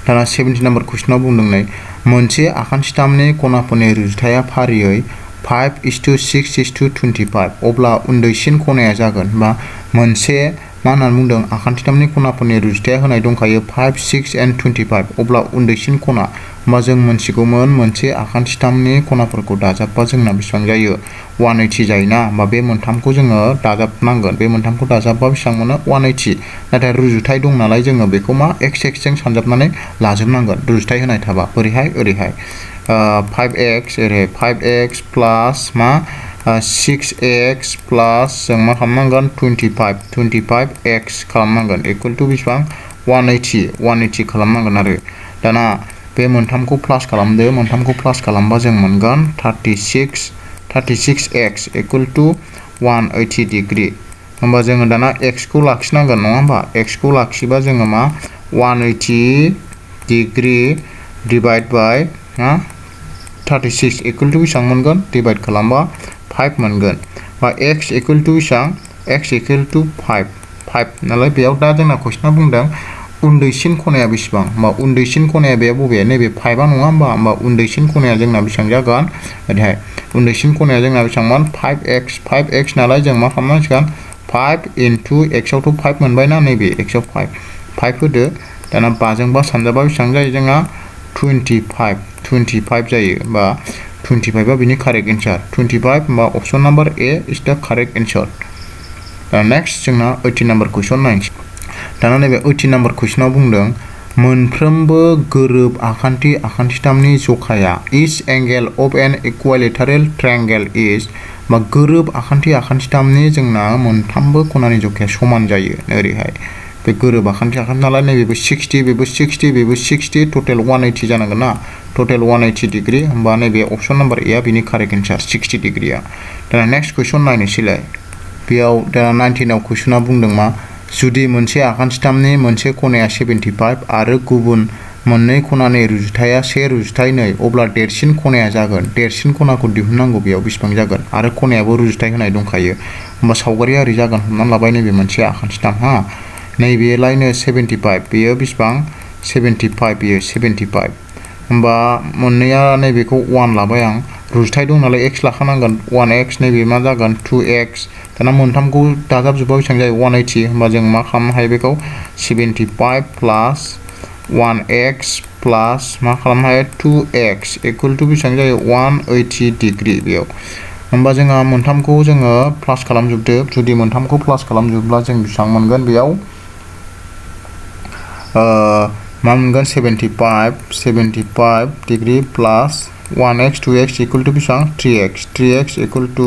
दाना 17 नाम्बार कुइसनाव बुंदों नै मोनसे आखान्थिथामनि खनाफोरनि रुजुथाया फारियै 5:6:25 अब्ला उन्दैसिन खनाया जागोन बा मोनसे मा होननानै बुंदों आखान्थिथामनि खनाफोरनि रुजुथाया होनाय दंखायो 5, 6 and 25 अब्ला उन्दैसिन खना होमबा जों मोनथिगौमोन मोनसे आखान्थिथामनि खनाफोरखौ दाजाबबा जोंना बेसेबां जायो 180 जायोना होमबा बे मोनथामखौ जोङो दाजाबनांगोन बे मोनथामखौ दाजाबबा बेसेबां मोनो 180 नाथाय रुजुथाय दं नालाय जोङो बेखौ मा x जों सानजाबनानै लाजोबनांगोन रुजुथाय होनाय थाबा ओरैहाय 5x ओरै 5x प्लास मा 6x प्लास जों मा खालामनांगोन 25x खालामनांगोन इक्वल टु बेसेबां 180 खालामनांगोन आरो दाना बे मोनथामखौ प्लास खालामदो मोनथामखौ प्लास खालामबा जों मोनगोन 36x इक्वल टु 180 डिग्री होमबा जोङो दाना x खौ लाखिनांगोन नङा होमबा x खौ लाखिबा जोङो मा 180 degree divide by 36 equal to बेसेबां मोनगोन डिवाइड खालामबा 5 मोनगोन बा x इक्वल टु बेसेबां x इक्वल टु 5 नालाय बेयाव दा जोंना कुइसना बुंदों उन्दैसिन खनाया बेसेबां होमबा उन्दैसिन खनाया बे बबे नैबे 5 आ नङा होमबा उन्दैसिन खनाया जोंना बेसेबां जागोन ओरैहाय उन्दैसिन खनाया जोंना बेसेबांमोन 5x नालाय जों मा खालामनांसिगोन 5 into x आवथ' 5 मोनबायना नैबे x आव 5 होदो दाना 5 जों 5 सानजाबा बेसेबां जायो जोंहा 25 जायो बा 25 आ बिनि कारेक्ट एन्सार 25 होमबा अपशन नाम्बार ए इज द कारेक्ट एन्सार नेक्स्ट जोंना 18 नाम्बार कुइसन नायनोसै दाना नैबे 18 नाम्बार कुइसनाव बुंदों मोनफ्रोमबो गोरोब आखान्थिथामनि जखाया each angle of an equilateral triangle is बा गोरोब आखान्थिथामनि जोंना मोनथामबो खनानि जखाया समान जायो ओरैहाय बे गोरोब आखान्थि नालाय नैबेबो 60 बेबो 60 टटेल 180 जानांगोन ना टटेल 180 डिग्री होमबा नैबे अपशन नाम्बार ए आ बिनि कारेक्ट एन्सार 60 डिग्रीया दाना नेक्स्ट कुइसन नायनोसैलाय बेयाव दाना 19 आव कुइसना बुंदों मा जुदि मोनसे आखान्थिथामनि मोनसे खनाया 75 आरो गुबुन मोननै खनानि रुजुथाया 1/2 अब्ला देरसिन खनाया जागोन देरसिन खनाखौ दिहुननांगौ बेयाव बेसेबां जागोन आरो खनायाबो रुजुथाय होनाय दंखायो होमबा सावगारिया ओरै जागोन हमनानै लाबाय नैबे मोनसे आखान्थिथाम नैबेलायनो 75 बेयो बेसेबां 75 बेयो 75 होमबा मोननैया नैबेखौ 1 लाबाय आं रुजुथाय दं नालाय x लाखानांगोन 1x नैबे मा जागोन 2x दाना मोनथामखौ दाजाबजोबा बेसेबां जायो 180 होमबा जों मा खालामनो हायो बेखौ 75 प्लास 1x प्लास मा खालामनो हायो 2x इक्वल टु बेसेबां जायो 180 डिग्री बेयाव होमबा जोंहा मोनथामखौ जोङो प्लास खालामजोबदो जुदि मोनथामखौ प्लास खालामजोबब्ला जों बेसेबां मोनगोन बेयाव मा मोनगोन 75 degree plus 1x 2x equal to बेसेबां 3x इक्वल टु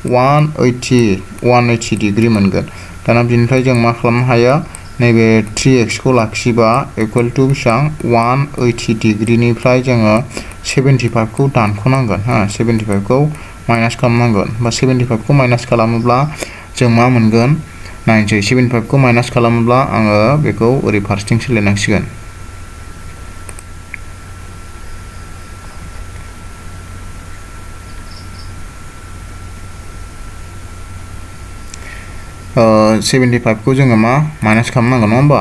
180 डिग्री मोनगोन दाना बिनिफ्राय जों मा खालामनो हायो नैबे 3x खौ लाखिबा इक्वल टु बेसेबां 180 डिग्रीनिफ्राय जोङो 75 खौ दानख'नांगोन 75 खौ माइनास खालामनांगोन बा 75 खौ माइनास खालामोब्ला जों मा मोनगोन नायनोसै 75 खौ माइनास खालामोब्ला आङो बेखौ ओरै फारसेथिं सोलायनांसिगोन ओ 75 खौ जोङो मा माइनास खालामनांगोन नङा होमबा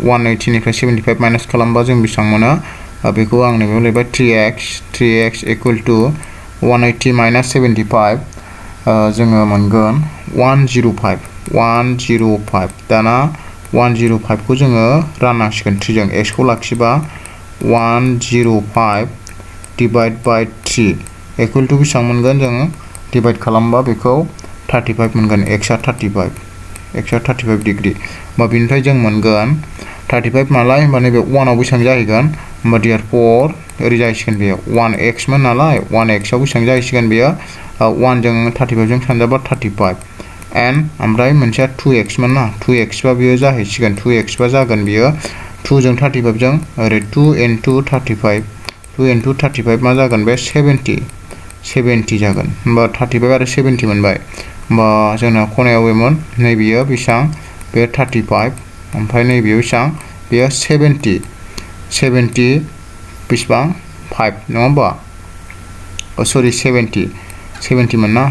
180 निफ्राय 75 माइनास खालामबा जों बेसेबां मोनो बेखौ आं नैबेयाव लिरबाय 3x इक्वल टु 180 माइनास 75 जोङो मोनगोन 105 दाना 105 खौ जोङो राननांसिगोन 3 जों x खौ लाखिबा 105 डिवाइड बाय 3 इक्वल टु बेसेबां मोनगोन जोङो डिवाइड खालामबा बेखौ 35 मोनगोन x आ 35 डिग्री होमबा बिनिफ्राय जों मोनगोन 35 नालाय होमबा नैबे 1 आव बेसेबां जाहैगोन होमबा therefore ओरै जाहैसिगोन बेयो 1x मोन नालाय 1x आव बेसेबां जाहैसिगोन बेयो 1 जों 35 जों सानजाबा 35 and ओमफ्राय मोनसेया 2x मोन ना 2x बा बेयो जाहैसिगोन 2x बा जागोन बेयो 2 जों 35 जों ओरै 2 into 35 मा जागोन बे 70 जागोन होमबा 35 आरो 70 मोनबाय होमबा जोंना खनायाव बेमोन नैबेयो बेसेबां बे 35 ओमफ्राय नैबेयो बेसेबां बेयो 70 बेसेबां 5 नङा होमबा सरि 70 मोन ना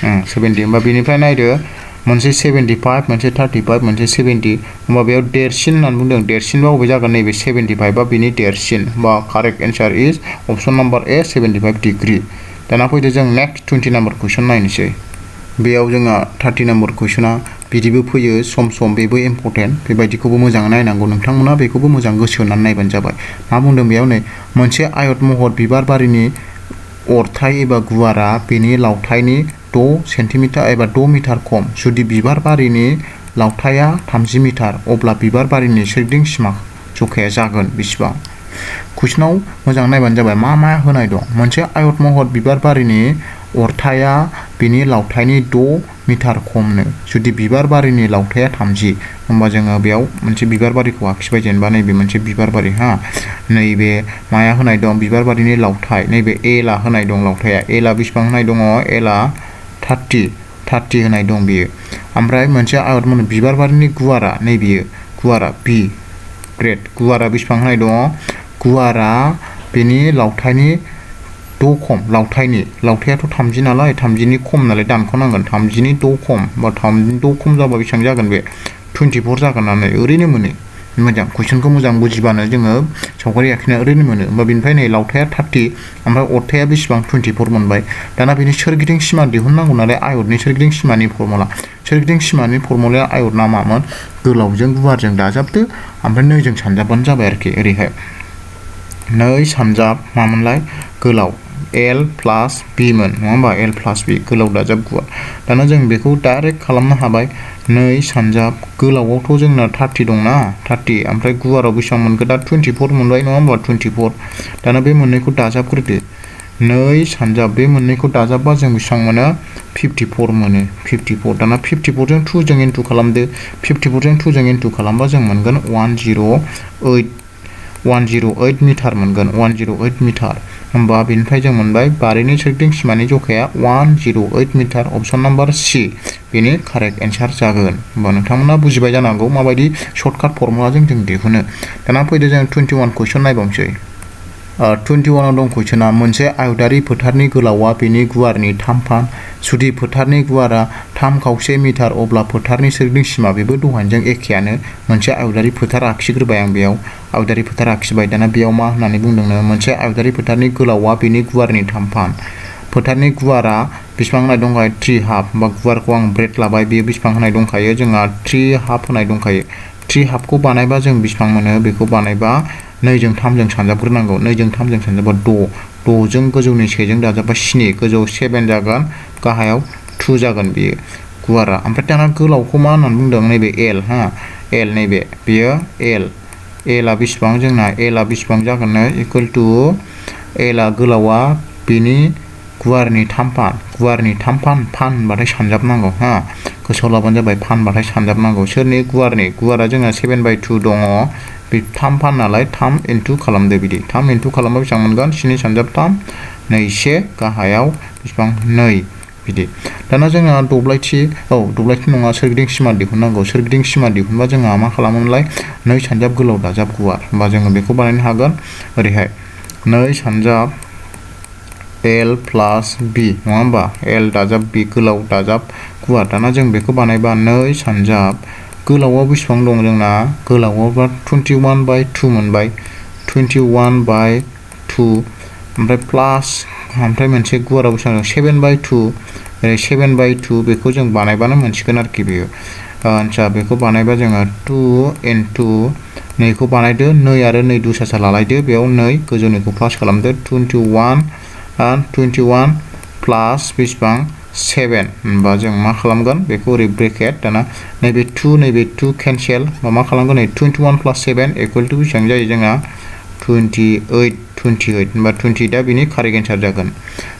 70 होमबा बेनिफ्राय नायदो मोनसे 75 मोनसे 35 मोनसे 70 होमबा बेयाव देरसिन होननानै बुंदों देरसिनबा बबे जागोन नैबे 75 बा बिनि देरसिन होमबा कारेक्ट एन्सार इज अपशन नाम्बार ए 75 डिग्री दाना फैदो जों नेक्स्ट 20 नम्बर कुइसन नायनोसै बेयाव जोंहा 30 नम्बर कुइसना बिदिबो फैयो सम बेबो इम्पर्टेन्ट बेबायदिखौबो मोजाङै नायनांगौ नोंथांमोना बेखौबो मोजां गोसो होनानै नायबानो जाबाय मा बुंदों बेयाव नै मोनसे आयत महर बिबार बारिनि अरथाइ एबा गुवारा बेनि लावथाइनि 6 सेन्टिमिटार एबा 6 मिटार खम जुदि बिबार बारिनि लावथाइया 30 मिटार अब्ला बिबार बारिनि सोरगिदिं सिमा जखाया जागोन बेसेबां कुइसनाव मोजां नायबानो जाबाय मा होनाय दं मोनसे आयत महर बिबार बारिनि अरथाइया बेनि लावथाइनि 6 मिटार खमनो जुदि बिबार बारिनि लावथाइया 30 होमबा जोङो बेयाव मोनसे बिबार बारिखौ आखिबाय जेनेबा नैबे मोनसे बिबार बारि हा नैबे माया होनाय दं बिबार बारिनि लावथाइ नैबे एला होनाय दं लावथाइया एला बेसेबां होनाय दङ एला 30 होनाय दं बेयो ओमफ्राय मोनसे आयत महर बिबार बारिनि गुवारा नैबेयो गुवारा बी ग्रेड गुवारा बेसेबां होनाय दङ गुवारा बेनि लावथाइनि 6 खम लावथाइयाथ' 30 नालाय 30 नि खम नालाय दानख'नांगोन 30 नि 6 खम बा 30 नि 6 खम जाबा बेसेबां जागोन बे 24 जागोन नालाय ओरैनो मोनो मोजां कुइसनखौ मोजां बुजिबानो जोङो सावगारि आखिना ओरैनो मोनो होमबा बेनिफ्राय नै लावथाइया 30 ओमफ्राय अरथाइया बेसेबां 24 मोनबाय दाना बेनि सोरगिदिं सिमा दिहुननांगौ नालाय आयतनि सोरगिदिं सिमानि फर्मुलाया आयतना मामोन गोलावजों गुवारजों दाजाबदो ओमफ्राय 2 जों सानजाबबानो जाबाय आरोखि ओरैहाय 2 सानजाब मामोनलाय गोलाव L plus B मोन नङा होमबा L plus B गोलाव दाजाब गुवार दाना जों बेखौ डाइरेक्ट खालामनो हाबाय 2 सानजाब गोलावावथ' जोंना 30 दंना 30 ओमफ्राय गुवाराव बेसेबां मोनखो दा 24 मोनबाय नङा होमबा 24 दाना बे मोननैखौ दाजाबग्रोदो 2 सानजाब बे मोननैखौ दाजाबबा जों बेसेबां मोनो 54 मोनो 54 दाना 54 जों 2 जों इनटु खालामदो 54 जों 2 जों इनटु खालामबा जों मोनगोन 108 मिटार मोनगोन 108 मिटार होमबा बेनिफ्राय जों मोनबाय बारिनि सोरगिदिं सिमानि जखाया 108 मिटार अप्शन नाम्बार सी बेनि कारेक्ट एन्सार जागोन होमबा नोंथांमोना बुजिबाय जानांगौ माबायदि सर्टकाट फर्मुलाजों जों दिहुनो दाना फैदो जों 21 कुइसन नायबावनोसै 21 आव दं कुइसना मोनसे आयतारि फोथारनि गोलावा बेनि गुवारनि 3 फान जुदि फोथारनि गुवारा 3/4 मिटार अब्ला फोथारनि सोरगिदिं सिमा बेबो दहायजों एखेयानो मोनसे आयतारि फोथार आखिग्रोबाय आं बेयाव आयतारि फोथार आखिबाय दाना बेयाव मा होननानै बुंदोंनो मोनसे आयतारि फोथारनि गोलावा बेनि गुवारनि 3 फान फोथारनि गुवारा बेसेबां होनाय दंखायो 3 हाफ बा गुवारखौ आं ब्रेड लाबाय बेयो बेसेबां होनाय दंखायो जोंहा 3 हाफ होनाय दंखायो 3 हाफखौ बानायबा जों बेसेबां मोनो बेखौ बानायबा 2 जों 3 जों सानजाबग्रोनांगौ 2 जों 3 जों सानजाबा 6 जों गोजौनि 1 जों दाजाबा 7 गोजौआव 7 जागोन गाहायाव 2 जागोन बेयो गुवारा ओमफ्राय दाना गोलावखौ मा होननानै बुंदों नैबे L हा L नैबे बेयो L आ बेसेबां जोंना L आ बेसेबां जागोन इकुवेल टु L आ गोलावा बेनि गुवारनि 3 फान होनबाथाय सानजाबनांगौ हा गोसोआव लाबानो जाबाय फानबाथाय सानजाबनांगौ सोरनि गुवारा जोंना 7/2 दङ बे 3 फान नालाय 3 इनटु खालामदो बिदि 3 इनटु खालामबा बेसेबां मोनगोन 7 सानजाब 3 1 गाहायाव बेसेबां 2 बिदि दाना जोंहा दब्लायथि नङा सोरगिदिं सिमा दिहुननांगौ सोरगिदिं सिमा दिहुनबा जोंहा मा खालामोमोनलाय 2 सानजाब गोलाव दाजाब गुवार होमबा जोङो बेखौ बानायनो हागोन ओरैहाय 2 सानजाब L plus B नङा होमबा L दाजाब B गोलाव दाजाब गुवार दाना जों बेखौ बानायबा 2 सानजाब गोलावाव बेसेबां दं जोंना गोलावावबा 21/2 मोनबाय 21/2 ओमफ्राय प्लास ओमफ्राय मोनसे गुवाराव बेसेबां 7/2 ओरै 7/2 बेखौ जों बानायबानो मोनसिगोन आरोखि बेयो आच्छा बेखौ बानायबा जोङो 2 इनटु नैखौ बानायदो 2 आरो 2 दुसासा लालायदो बेयाव 2 गोजौनिखौ प्लास खालामदो 21 प्लास बेसेबां 7 होनबा जों मा खालामगोन बेखौ ओरै ब्रेकेट दाना नैबे 2 केन्सेल मा खालामगोन नै 21 + 7 इकुवेल टु बेसेबां जायो जोंना 28 होनबा 20 दा बेनि कारेक्ट एन्सार जागोन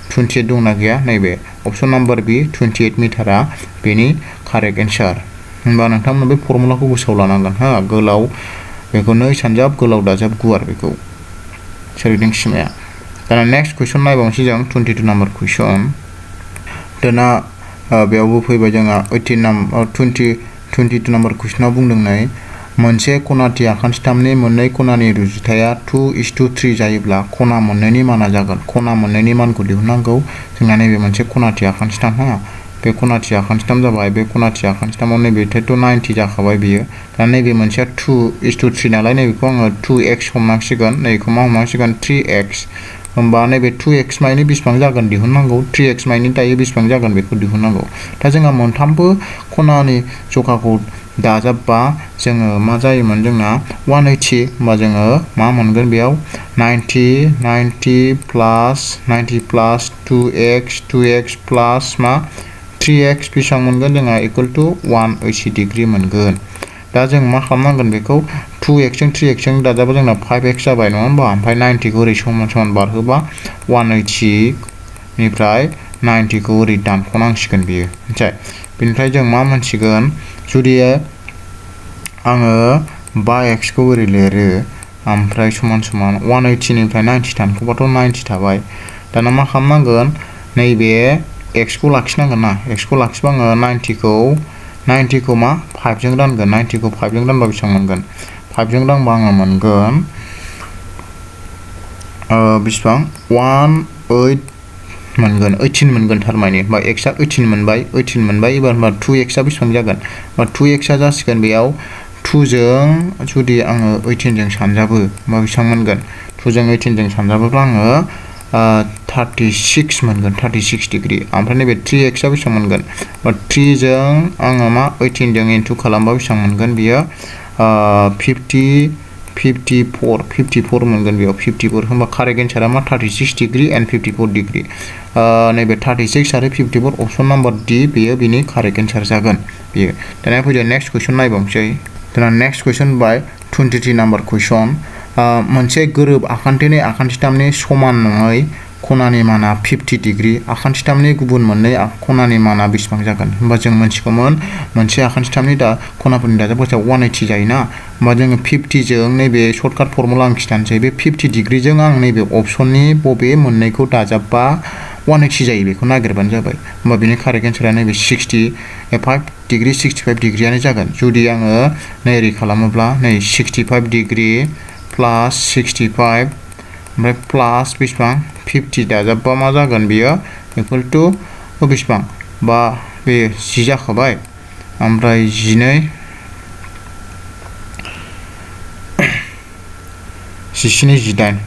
28 दंना गैया नैबे अप्शन नाम्बार बी 28 मिटारा बेनि कारेक्ट एन्सार होनबा नोंथांमोना बे फर्मुलाखौ गोसोआव लानांगोन हा गोलाव बेखौ 2 सानजाब गोलाव दाजाब गुवार बेखौ सोरगिदिं सिमाया दाना नेक्स्ट कुइसन नायबावनोसै जों 22 नम्बर कुइसन दाना बेयावबो फैबाय जोंहा 22 नम्बर कुइसनाव बुंदोंनै मोनसे खनाथि आखान्थिथामनि मोननै खनानि रुजुथाया 2:3 जायोब्ला खना मोननैनि माना जागोन खना मोननैनि मानखौ दिहुननांगौ जोंना नैबे मोनसे खनाथि आखान्थिथाम हा बे खनाथि आखान्थिथाम जाबाय बे खनाथि आखान्थिथामाव नैबे 90 जाखाबाय बियो दा नैबे मोनसेया 2:3 नालाय नैबेखौ आङो 2x हमनांसिगोन नैबेखौ मा हमनांसिगोन 3x होमबा नैबे 2x माइनि बेसेबां जागोन दिहुननांगौ 3x माइनि दायो बेसेबां जागोन बेखौ दिहुननांगौ दा जोंहा मोनथामबो खनानि जखाखौ दाजाबबा जोङो मा जायोमोन जोंना 180 होमबा जोङो मा मोनगोन बेयाव 90 प्लस 2x प्लस मा 3x बेसेबां मोनगोन जोंहा इक्वल टु 180 डिग्री मोनगोन दा जों मा खालामनांगोन बेखौ 2x जों 3x जों दाजाबा जोंना 5x जाबाय नङा होमबा ओमफ्राय 90 खौ ओरै समान बारहोबा 180 निफ्राय 90 खौ ओरै दानख'नांसिगोन बियो मिथिबाय बेनिफ्राय जों मा मोनसिगोन जुदि आङो 5x खौ ओरै लिरो ओमफ्राय समान 180 निफ्राय 90 दानख'बाथ' 90 थाबाय दाना मा खालामनांगोन नैबे x खौ लाखिनांगोन ना x खौ लाखिबा आङो 90 खौ मा 5 जों रानगोन 90 खौ 5 जों रानबा बेसेबां मोनगोन 5 जों रानबा आङो मोनगोन बेसेबां 18 मोनगोन थारमाने होमबा x आ 18 मोनबाय एबार होमबा 2x आ बेसेबां जागोन होमबा 2x आ जासिगोन बेयाव 2 जों जुदि आङो 18 जों सानजाबो होमबा बेसेबां मोनगोन 2 जों 18 जों सानजाबोब्ला आङो 36 मोनगोन 36 डिग्री ओमफ्राय नैबे 3x आ बेसेबां मोनगोन 3 जों आङो मा 18 जों इनटु खालामबा बेसेबां मोनगोन बियो 54 मोनगोन बेयाव 54 होमबा कारेक्ट एन्सारा मा 36 डिग्री एन्ड 54 डिग्री नैबे 36 आरो 54 अपसन नाम्बार D बेयो बिनि कारेक्ट एन्सार जागोन बेयो दाना फैदो नेक्स्ट कुइसन नायबावनोसै दाना नेक्स्ट कुइसन बाय 23 नाम्बार कुइसन मोनसे गोरोब आखान्थिनै आखान्थिथामनि समान नङै खनानि माना 50 डिग्री आखान्थिथामनि गुबुन मोननै खनानि माना बेसेबां जागोन होमबा जों मोनथिगौमोन मोनसे आखान्थिथामनि फोरनि दाजाबगासेयाव 180 जायोना होमबा जोङो 50 जों नैबे सर्टकाट फर्मुला आं खिथानोसै बे 50 डिग्रीजों आं नैबे अपसननि बबे मोननैखौ दाजाबबा 180 जायो बेखौ नागिरबानो जाबाय होमबा बिनि कारेक्ट एन्सारा नैबे 65 डिग्री 65 डिग्रीयानो जागोन जुदि आङो नै ओरै खालामोब्ला नै 65 डिग्री प्लास 65 ओमफ्राय प्लास बेसेबां 50 दाजाबबा मा जागोन बियो इक्वल टु बेसेबां बा बे 10 जाखाबाय ओमफ्राय 12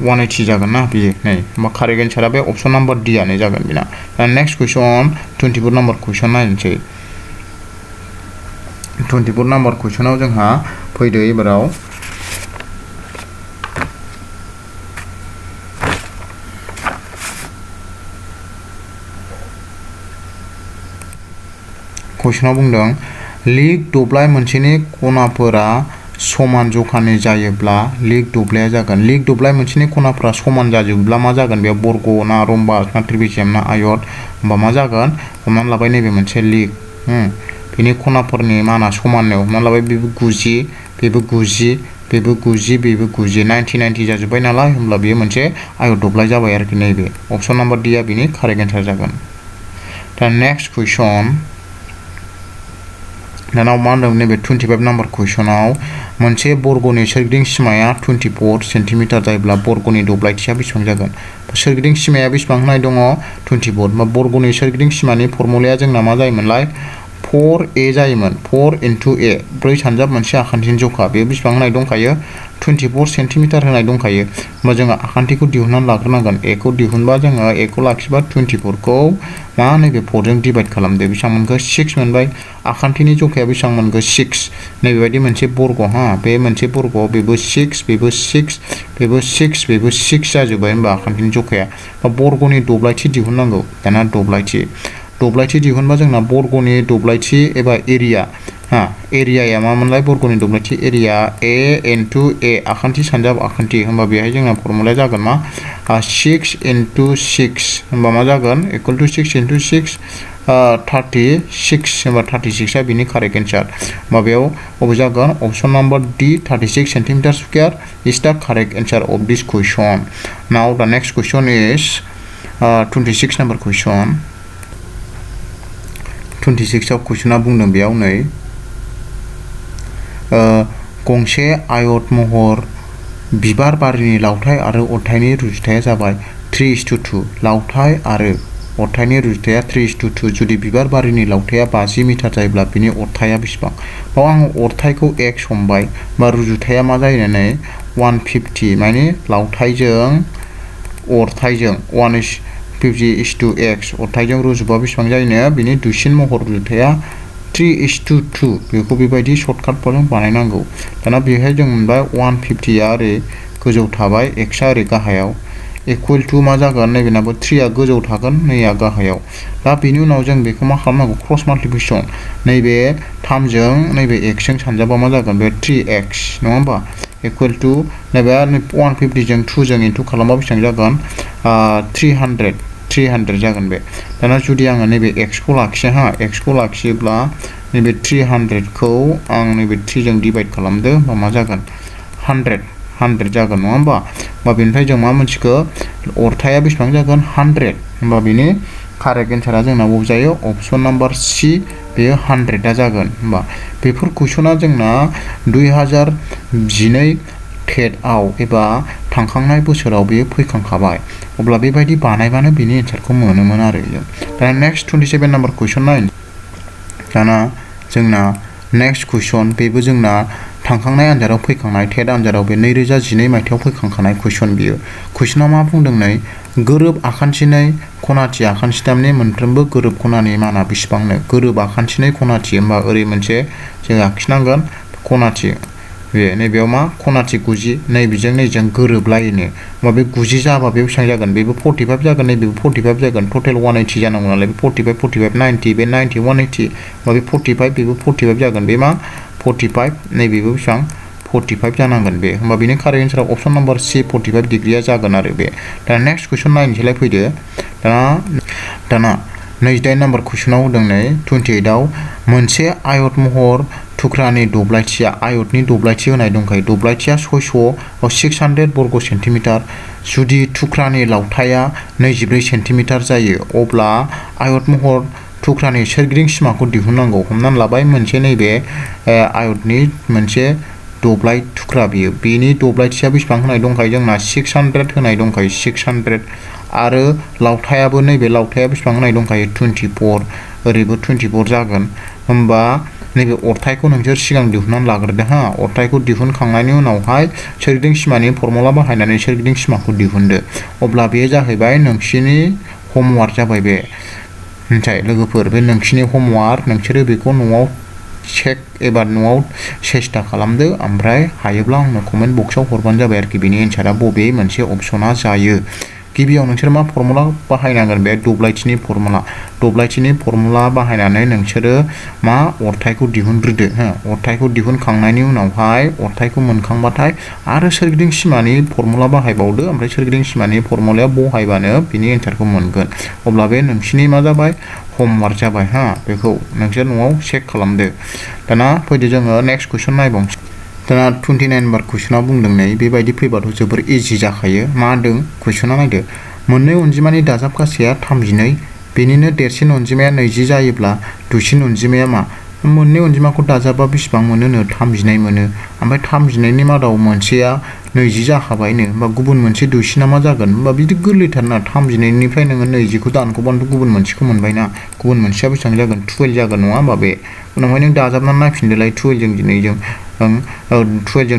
180 जागोन ना बियो नै होमबा कारेक्ट एन्सारा बे अपसन नाम्बार D आनो जागोन बिना दा नेक्स्ट कुइसन 24 नाम्बार कुइसन नायनोसै 24 नाम्बार कुइसनाव जोंहा फैदो एबाराव कुइसनाव बुंदों लिग दब्लाय मोनसेनि खनाफोरा समान जखानि जायोब्ला लिग दब्लाया जागोन लिग दब्लाय मोनसेनि खनाफोरा समान जाजोबब्ला मा जागोन बेयाव बर्ग ना रम्बास ना ट्रिपेजियाम ना आयत होमबा मा जागोन हमनानै लाबाय नैबे मोनसे लिग बेनि खनाफोरनि माना समाननो हमनानै लाबाय बेबो 90 बेबो 90 बेबो 90 बेबो 90 90 जाजोब्बाय नालाय होमब्ला बेयो मोनसे आयत दब्लाय जाबाय आरोखि नैबे अपसन नाम्बार D आ बिनि कारेक्ट एन्सार जागोन दा नेक्स्ट कुइसन दानाव मा होनदों नैबे 25 नाम्बार कुइसनाव मोनसे बर्गनि सोरगिदिं सिमाया 24 सेन्टिमिटार जायोब्ला बर्गनि दब्लायथिया बेसेबां जागोन सोरगिदिं सिमाया बेसेबां होनाय दङ 24 होमबा बर्गनि सोरगिदिं सिमानि फर्मुलाया जोंना मा जायोमोनलाय 4a जायोमोन 4 into a 4 सानजाब मोनसे आखान्थिनि जखा बेयो बेसेबां होनाय दंखायो 24 सेन्टिमिटार होनाय दंखायो होमबा जोङो आखान्थिखौ दिहुननानै लाग्रोनांगोन a खौ दिहुनबा जोङो a खौ लाखिबा 24 खौ मा नैबे 4 जों डिभाइड खालामदो बेसेबां मोनखो 6 मोनबाय आखान्थिनि जखाया बेसेबां मोनखो 6 नैबेबायदि मोनसे बर्ग बे मोनसे बर्ग बेबो 6 बेबो 6 बेबो 6 बेबो 6 जाजोब्बाय होमबा आखान्थिनि जखाया बर्गनि दब्लायथि दिहुननांगौ दाना दब्लायथि दिहुनबा जोंना बर्गनि दब्लायथि एबा एरिया एरियाया मामोनलाय बर्गनि दब्लायथि एरिया a into a आखान्थि सानजाब आखान्थि होमबा बेहाय जोंना फर्मुलाया जागोन मा 6 into 6 होमबा मा जागोन इक्वल टु 6 into 6 36 होमबा 36 आ बिनि कारेक्ट एन्सार होमबा बेयाव अबे जागोन अपसन नाम्बार D 36 सेन्टिमिटार स्क्वायर इज द correct answer of this question now द नेक्स्ट क्वेश्चन इज 26 नाम्बार क्वेश्चन 26 आव कुइसना बुंदों बेयाव नै गंसे आयत महर बिबार बारिनि लावथाइ आरो अरथाइनि रुजुथाया जाबाय 3:2 लावथाइ आरो अरथाइनि रुजुथाया 3:2 जुदि बिबार बारिनि लावथाया 50 मिटार जायोब्ला बिनि अरथाइया बेसेबां बाव आं अरथाइखौ x हमबाय बा रुजुथाया मा जायो नै 150 माने लावथाइजों अरथाइजों 1:50:x अरथाइजों रुजुबा बेसेबां जायोनो बिनि दुइसिन महर रुजुथाया 3:2 बेखौ बेबायदि सर्टकाट फर्मजों बानायनांगौ। दाना बेहाय जों मोनबाय 150 ओरै गोजौ थाबाय x आ ओरै गाहायाव इकुवेल टु मा जागोन नैबेनाबो 3 आ गोजौ थागोन 2 आ गाहायाव। दा बेनि उनाव जों बेखौ मा खालामनांगौ क्रस माल्टिप्लिकेसन नैबे 3 जों नैबे x जों सानजाबा मा जागोन बे 3x नङा होमबा इकुवेल टु नैबे 150 जों 2 जों इनटु खालामबा बेसेबां जागोन 300 जागोन बे। दाना जुदि आङो नैबे x खौ लाखियो x खौ लाखियोब्ला नैबे 300 खौ आं नैबे 3 जों डिवाइड खालामदो होमबा मा जागोन 100 जागोन नङा होमबा बेनिफ्राय जों मा मोनथिखो अरथाया बेसेबां जागोन 100 होमबा बेनि कारेक्ट एन्सारा जोंना बबे जायो अपसन नाम्बार सी बेयो 100 आ जागोन। होमबा बेफोर कुइसना जोंना 2012 टेटआव एबा थांखांनाय बोसोराव बेयो फैखांखाबाय अब्ला बेबायदि बानायबानो बेनि एन्सारखौ मोनोमोन आरो जों। दाना नेक्स्ट 27 नाम्बार कुइसन नाइन दाना जोंना नेक्स्ट कुइसन बेबो जोंना थांखांनाय आनजादाव फैखांनाय टेट आनजादाव बे 2012 मायथाइयाव फैखांखानाय कुइसन बियो। कुइसना मा बुंदों नै गोरोब आखान्थिनै खनाथि आखान्थिथामनि मोनफ्रोमबो गोरोब खनानि माना बेसेबांनो गोरोब आखान्थिनै खनाथि होमबा ओरै मोनसे जों आखिनांगोन खनाथि बे नैबेयाव मा खनाथि 90 नैबेजों नैजों गोरोबलायनो होमबा बे 90 जाबा बे बेसेबां जागोन बेबो 45 जागोन नैबेबो 45 जागोन टटेल 180 जानांगौ नालाय बे 45 90 बे 90 180 होमबा बे 45 बेबो 45 जागोन बे मा 45 नैबेबो बेसेबां 45 जानांगोन बे होमबा बेनि कारेक्ट एन्सारा अपसन नाम्बार सी 45 डिग्रिया जागोन आरो बे। दा नेक्स्ट कुइसन नायनोसैलाय फैदो दाना 28 नाम्बार कुइसनाव होदों नै 28 आव मोनसे आयत महर थुख्रानि दब्लायथिया आयतनि दब्लायथि होनाय दंखायो दब्लायथिया 600 वर्ग सेन्टिमिटार जुदि थुख्रानि लावथाया 24 सेन्टिमिटार जायो अब्ला आयत महर थुख्रानि सोरगिदिं सिमाखौ दिहुननांगौ। हमनानै लाबाय मोनसे नैबे आयतनि मोनसे दब्लाय थुख्रा बियो बेनि दब्लायथिया बेसेबां होनाय दंखायो जोंना 600 होनाय दंखायो 600 आरो लावथायाबो नैबे लावथाया बेसेबां होनाय दंखायो 24 ओरैबो 24 जागोन। होमबा नैबे अरथायखौ नोंसोर सिगां दिहुननानै लाग्रोदो अरथायखौ दिहुनखांनायनि उनावहाय सोरगिदिं सिमानि फर्मुला बाहायनानै सोरगिदिं सिमाखौ दिहुनदो अब्ला बेयो जाहैबाय नोंसिनि हमवार्क जाबाय बे। ओमफ्राय लोगोफोर बे नोंसिनि हमवार्क नोंसोरो बेखौ न'आव चेक एबा न'आव सेस्था खालामदो ओमफ्राय हायोब्ला आंनो कमेन्ट बक्सआव हरबानो जाबाय आरोखि बेनि एन्सारा बबे मोनसे अपसना जायो। गिबियाव नोंसोर मा फर्मुला बाहायनांगोन बे दब्लायथिनि फर्मुला बाहायनानै नोंसोरो मा अरथायखौ दिहुनग्रोदो अरथायखौ दिहुनखांनायनि उनावहाय अरथायखौ मोनखांबाथाय आरो सोरगिदिं सिमानि फर्मुला बाहायबावदो ओमफ्राय सोरगिदिं सिमानि फर्मुलाया बहायबानो बिनि एन्सारखौ मोनगोन अब्ला बे नोंसिनि मा जाबाय हमवार्क जाबाय बेखौ नोंसोर न'आव चेक खालामदो। दाना फैदो जोङो नेक्स्ट कुइसन नायबावनोसै। दाना 29 नाम्बार कुइसनाव बुंदों नै बेबायदि फैबाथ' जोबोर इजि जाखायो मा होनदों कुइसना नायदो मोननै अनजिमानि दाजाबगासेया 32 बेनिनो देरसिन अनजिमाया 20 जायोब्ला दुइसिन अनजिमाया मा मोननै अनजिमाखौ दाजाबा बेसेबां मोनोनो 32 मोनो ओमफ्राय 32नि मादाव मोनसेया 20 जाखाबायनो होमबा गुबुन मोनसे दुइसिना मा जागोन होमबा बिदि गोरलैथारना 32निफ्राय नोङो 20खौ दानख'बानोथ' गुबुन मोनसेखौ मोनबायना गुबुन मोनसेया बेसेबां जागोन 12 जागोन नङा होमबा बे उनावहाय नों दाजाबनानै नायफिनदोलाय 12 जों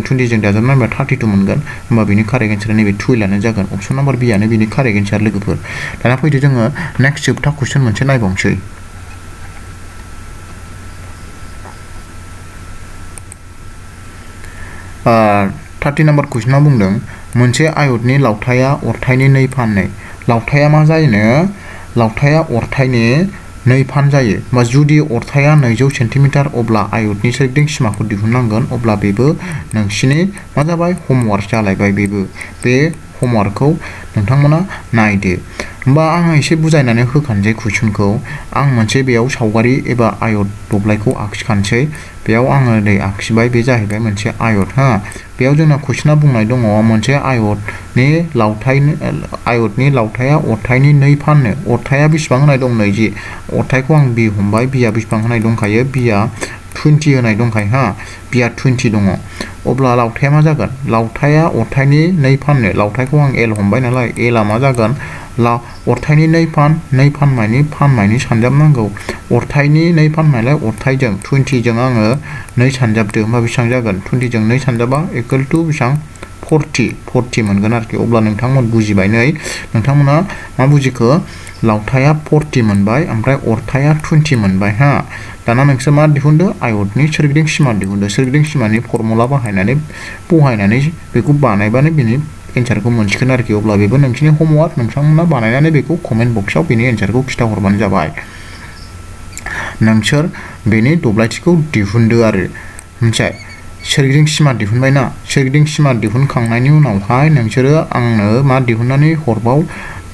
20 जों दाजाबनानै नायबा 32 मोनगोन होमबा बेनि कारेक्ट एन्सारा नैबे 12आनो जागोन अपसन नाम्बार बि आनो बेनि कारेक्ट एन्सार लोगोफोर। दाना फैदो जोङो नेक्स्ट जोबथा कुइसन मोनसे नायबावनोसै। 30 नाम्बार कुइसनाव बुंदों मोनसे आयतनि लावथाया अरथायनि 2 फाननै लावथाया मा जायोनो लावथाया अरथायनि 2 फान जायो बा जुदि अरथाया 200 सेन्टिमिटार अब्ला आयतनि सोरगिदिं सिमाखौ दिहुननांगोन अब्ला बेबो नोंसिनि मा जाबाय हमवार्क जालायबाय बेबो बे हमवार्कखौ नोंथांमोना नायदो। होमबा आङो एसे बुजायनानै होखानोसै कुइसनखौ आं मोनसे बेयाव सावगारि एबा आयत दब्लायखौ आखिखानोसै बेयाव आङो नै आखिबाय बे जाहैबाय मोनसे आयत बेयाव जोंना कुइसना बुंनाय दङ मोनसे आयतनि लावथाया अरथायनि 2 फाननो अरथाया बेसेबां होनाय दं 20 अरथायखौ आं बि हमबाय बिया बेसेबां होनाय दंखायो बिया 20 होनाय दंखायो बिया 20 दङ अब्ला लावथाया मा जागोन लावथाया अरथायनि 2 फाननो लावथायखौ आं एल हमबाय नालाय एलआ मा जागोन अरथायनि 2 फान मानि सानजाबनांगौ अरथायनि 2 फान नालाय अरथायजों 20 जों आङो 2 सानजाबदो होमबा बेसेबां जागोन 20 जों 2 सानजाबा इकुवेल टु बेसेबां 40 मोनगोन आरोखि अब्ला नोंथांमोन बुजिबाय नै नोंथांमोना मा बुजिखो लावथाया 40 मोनबाय ओमफ्राय अरथाया 20 मोनबाय हा दाना नोंसोर मा दिहुनदो आयतनि सोरगिदिं सिमा दिहुनदो सोरगिदिं सिमानि फर्मुला बाहायनानै बहायनानै बेखौ बानायबानो बिनि एन्सारखौ मोनसिगोन आरोखि अब्ला बेबो नोंसिनि होमवर्क नोंथांमोना बानायनानै बेखौ कमेन्ट बक्सआव बेनि एन्सारखौ खिथाहरबानो जाबाय नोंसोर बेनि दब्लायथिखौ दिहुनदो आरो मिथिबाय सोरगिदिं सिमा दिहुनबायना सोरगिदिं सिमा दिहुनखांनायनि उनावहाय नोंसोरो आंनो मा दिहुननानै हरबाव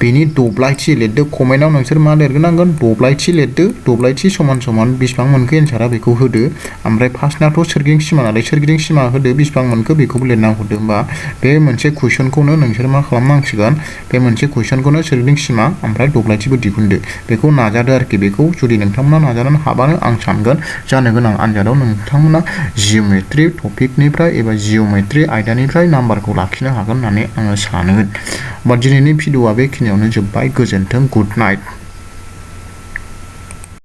बेनि दब्लायथि लिरदो कमेन्टआव नोंसोर मा लिरगोनांगोन दब्लायथि लिरदो दब्लायथि समान समान बेसेबां मोनखो एन्सारा बेखौ होदो ओमफ्राय फार्स्टनाथ' सोरगिदिं सिमा नालाय सोरगिदिं सिमा होदो बेसेबां मोनखो बेखौबो लिरना हरदो होमबा बे मोनसे कुइसनखौनो नोंसोर मा खालामनांसिगोन बे मोनसे कुइसनखौनो सोरगिदिं सिमा ओमफ्राय दब्लायथिबो दिहुनदो बेखौ नाजादो आरोखि बेखौ जुदि नोंथांमोना नाजानानै हाबानो आं सानगोन जानो गोनां आनजादाव नोंथांमोना जिअ'मेट्रि टपिकनिफ्राय एबा जिअ'मेट्रि आयदानिफ्राय नाम्बारखौ लाखिनो हागोन होननानै आङो सानो बा दिनैनि भिडिअ'आ बेखिनियावनो जोब्बाय गोजोन्थों गुड नाइट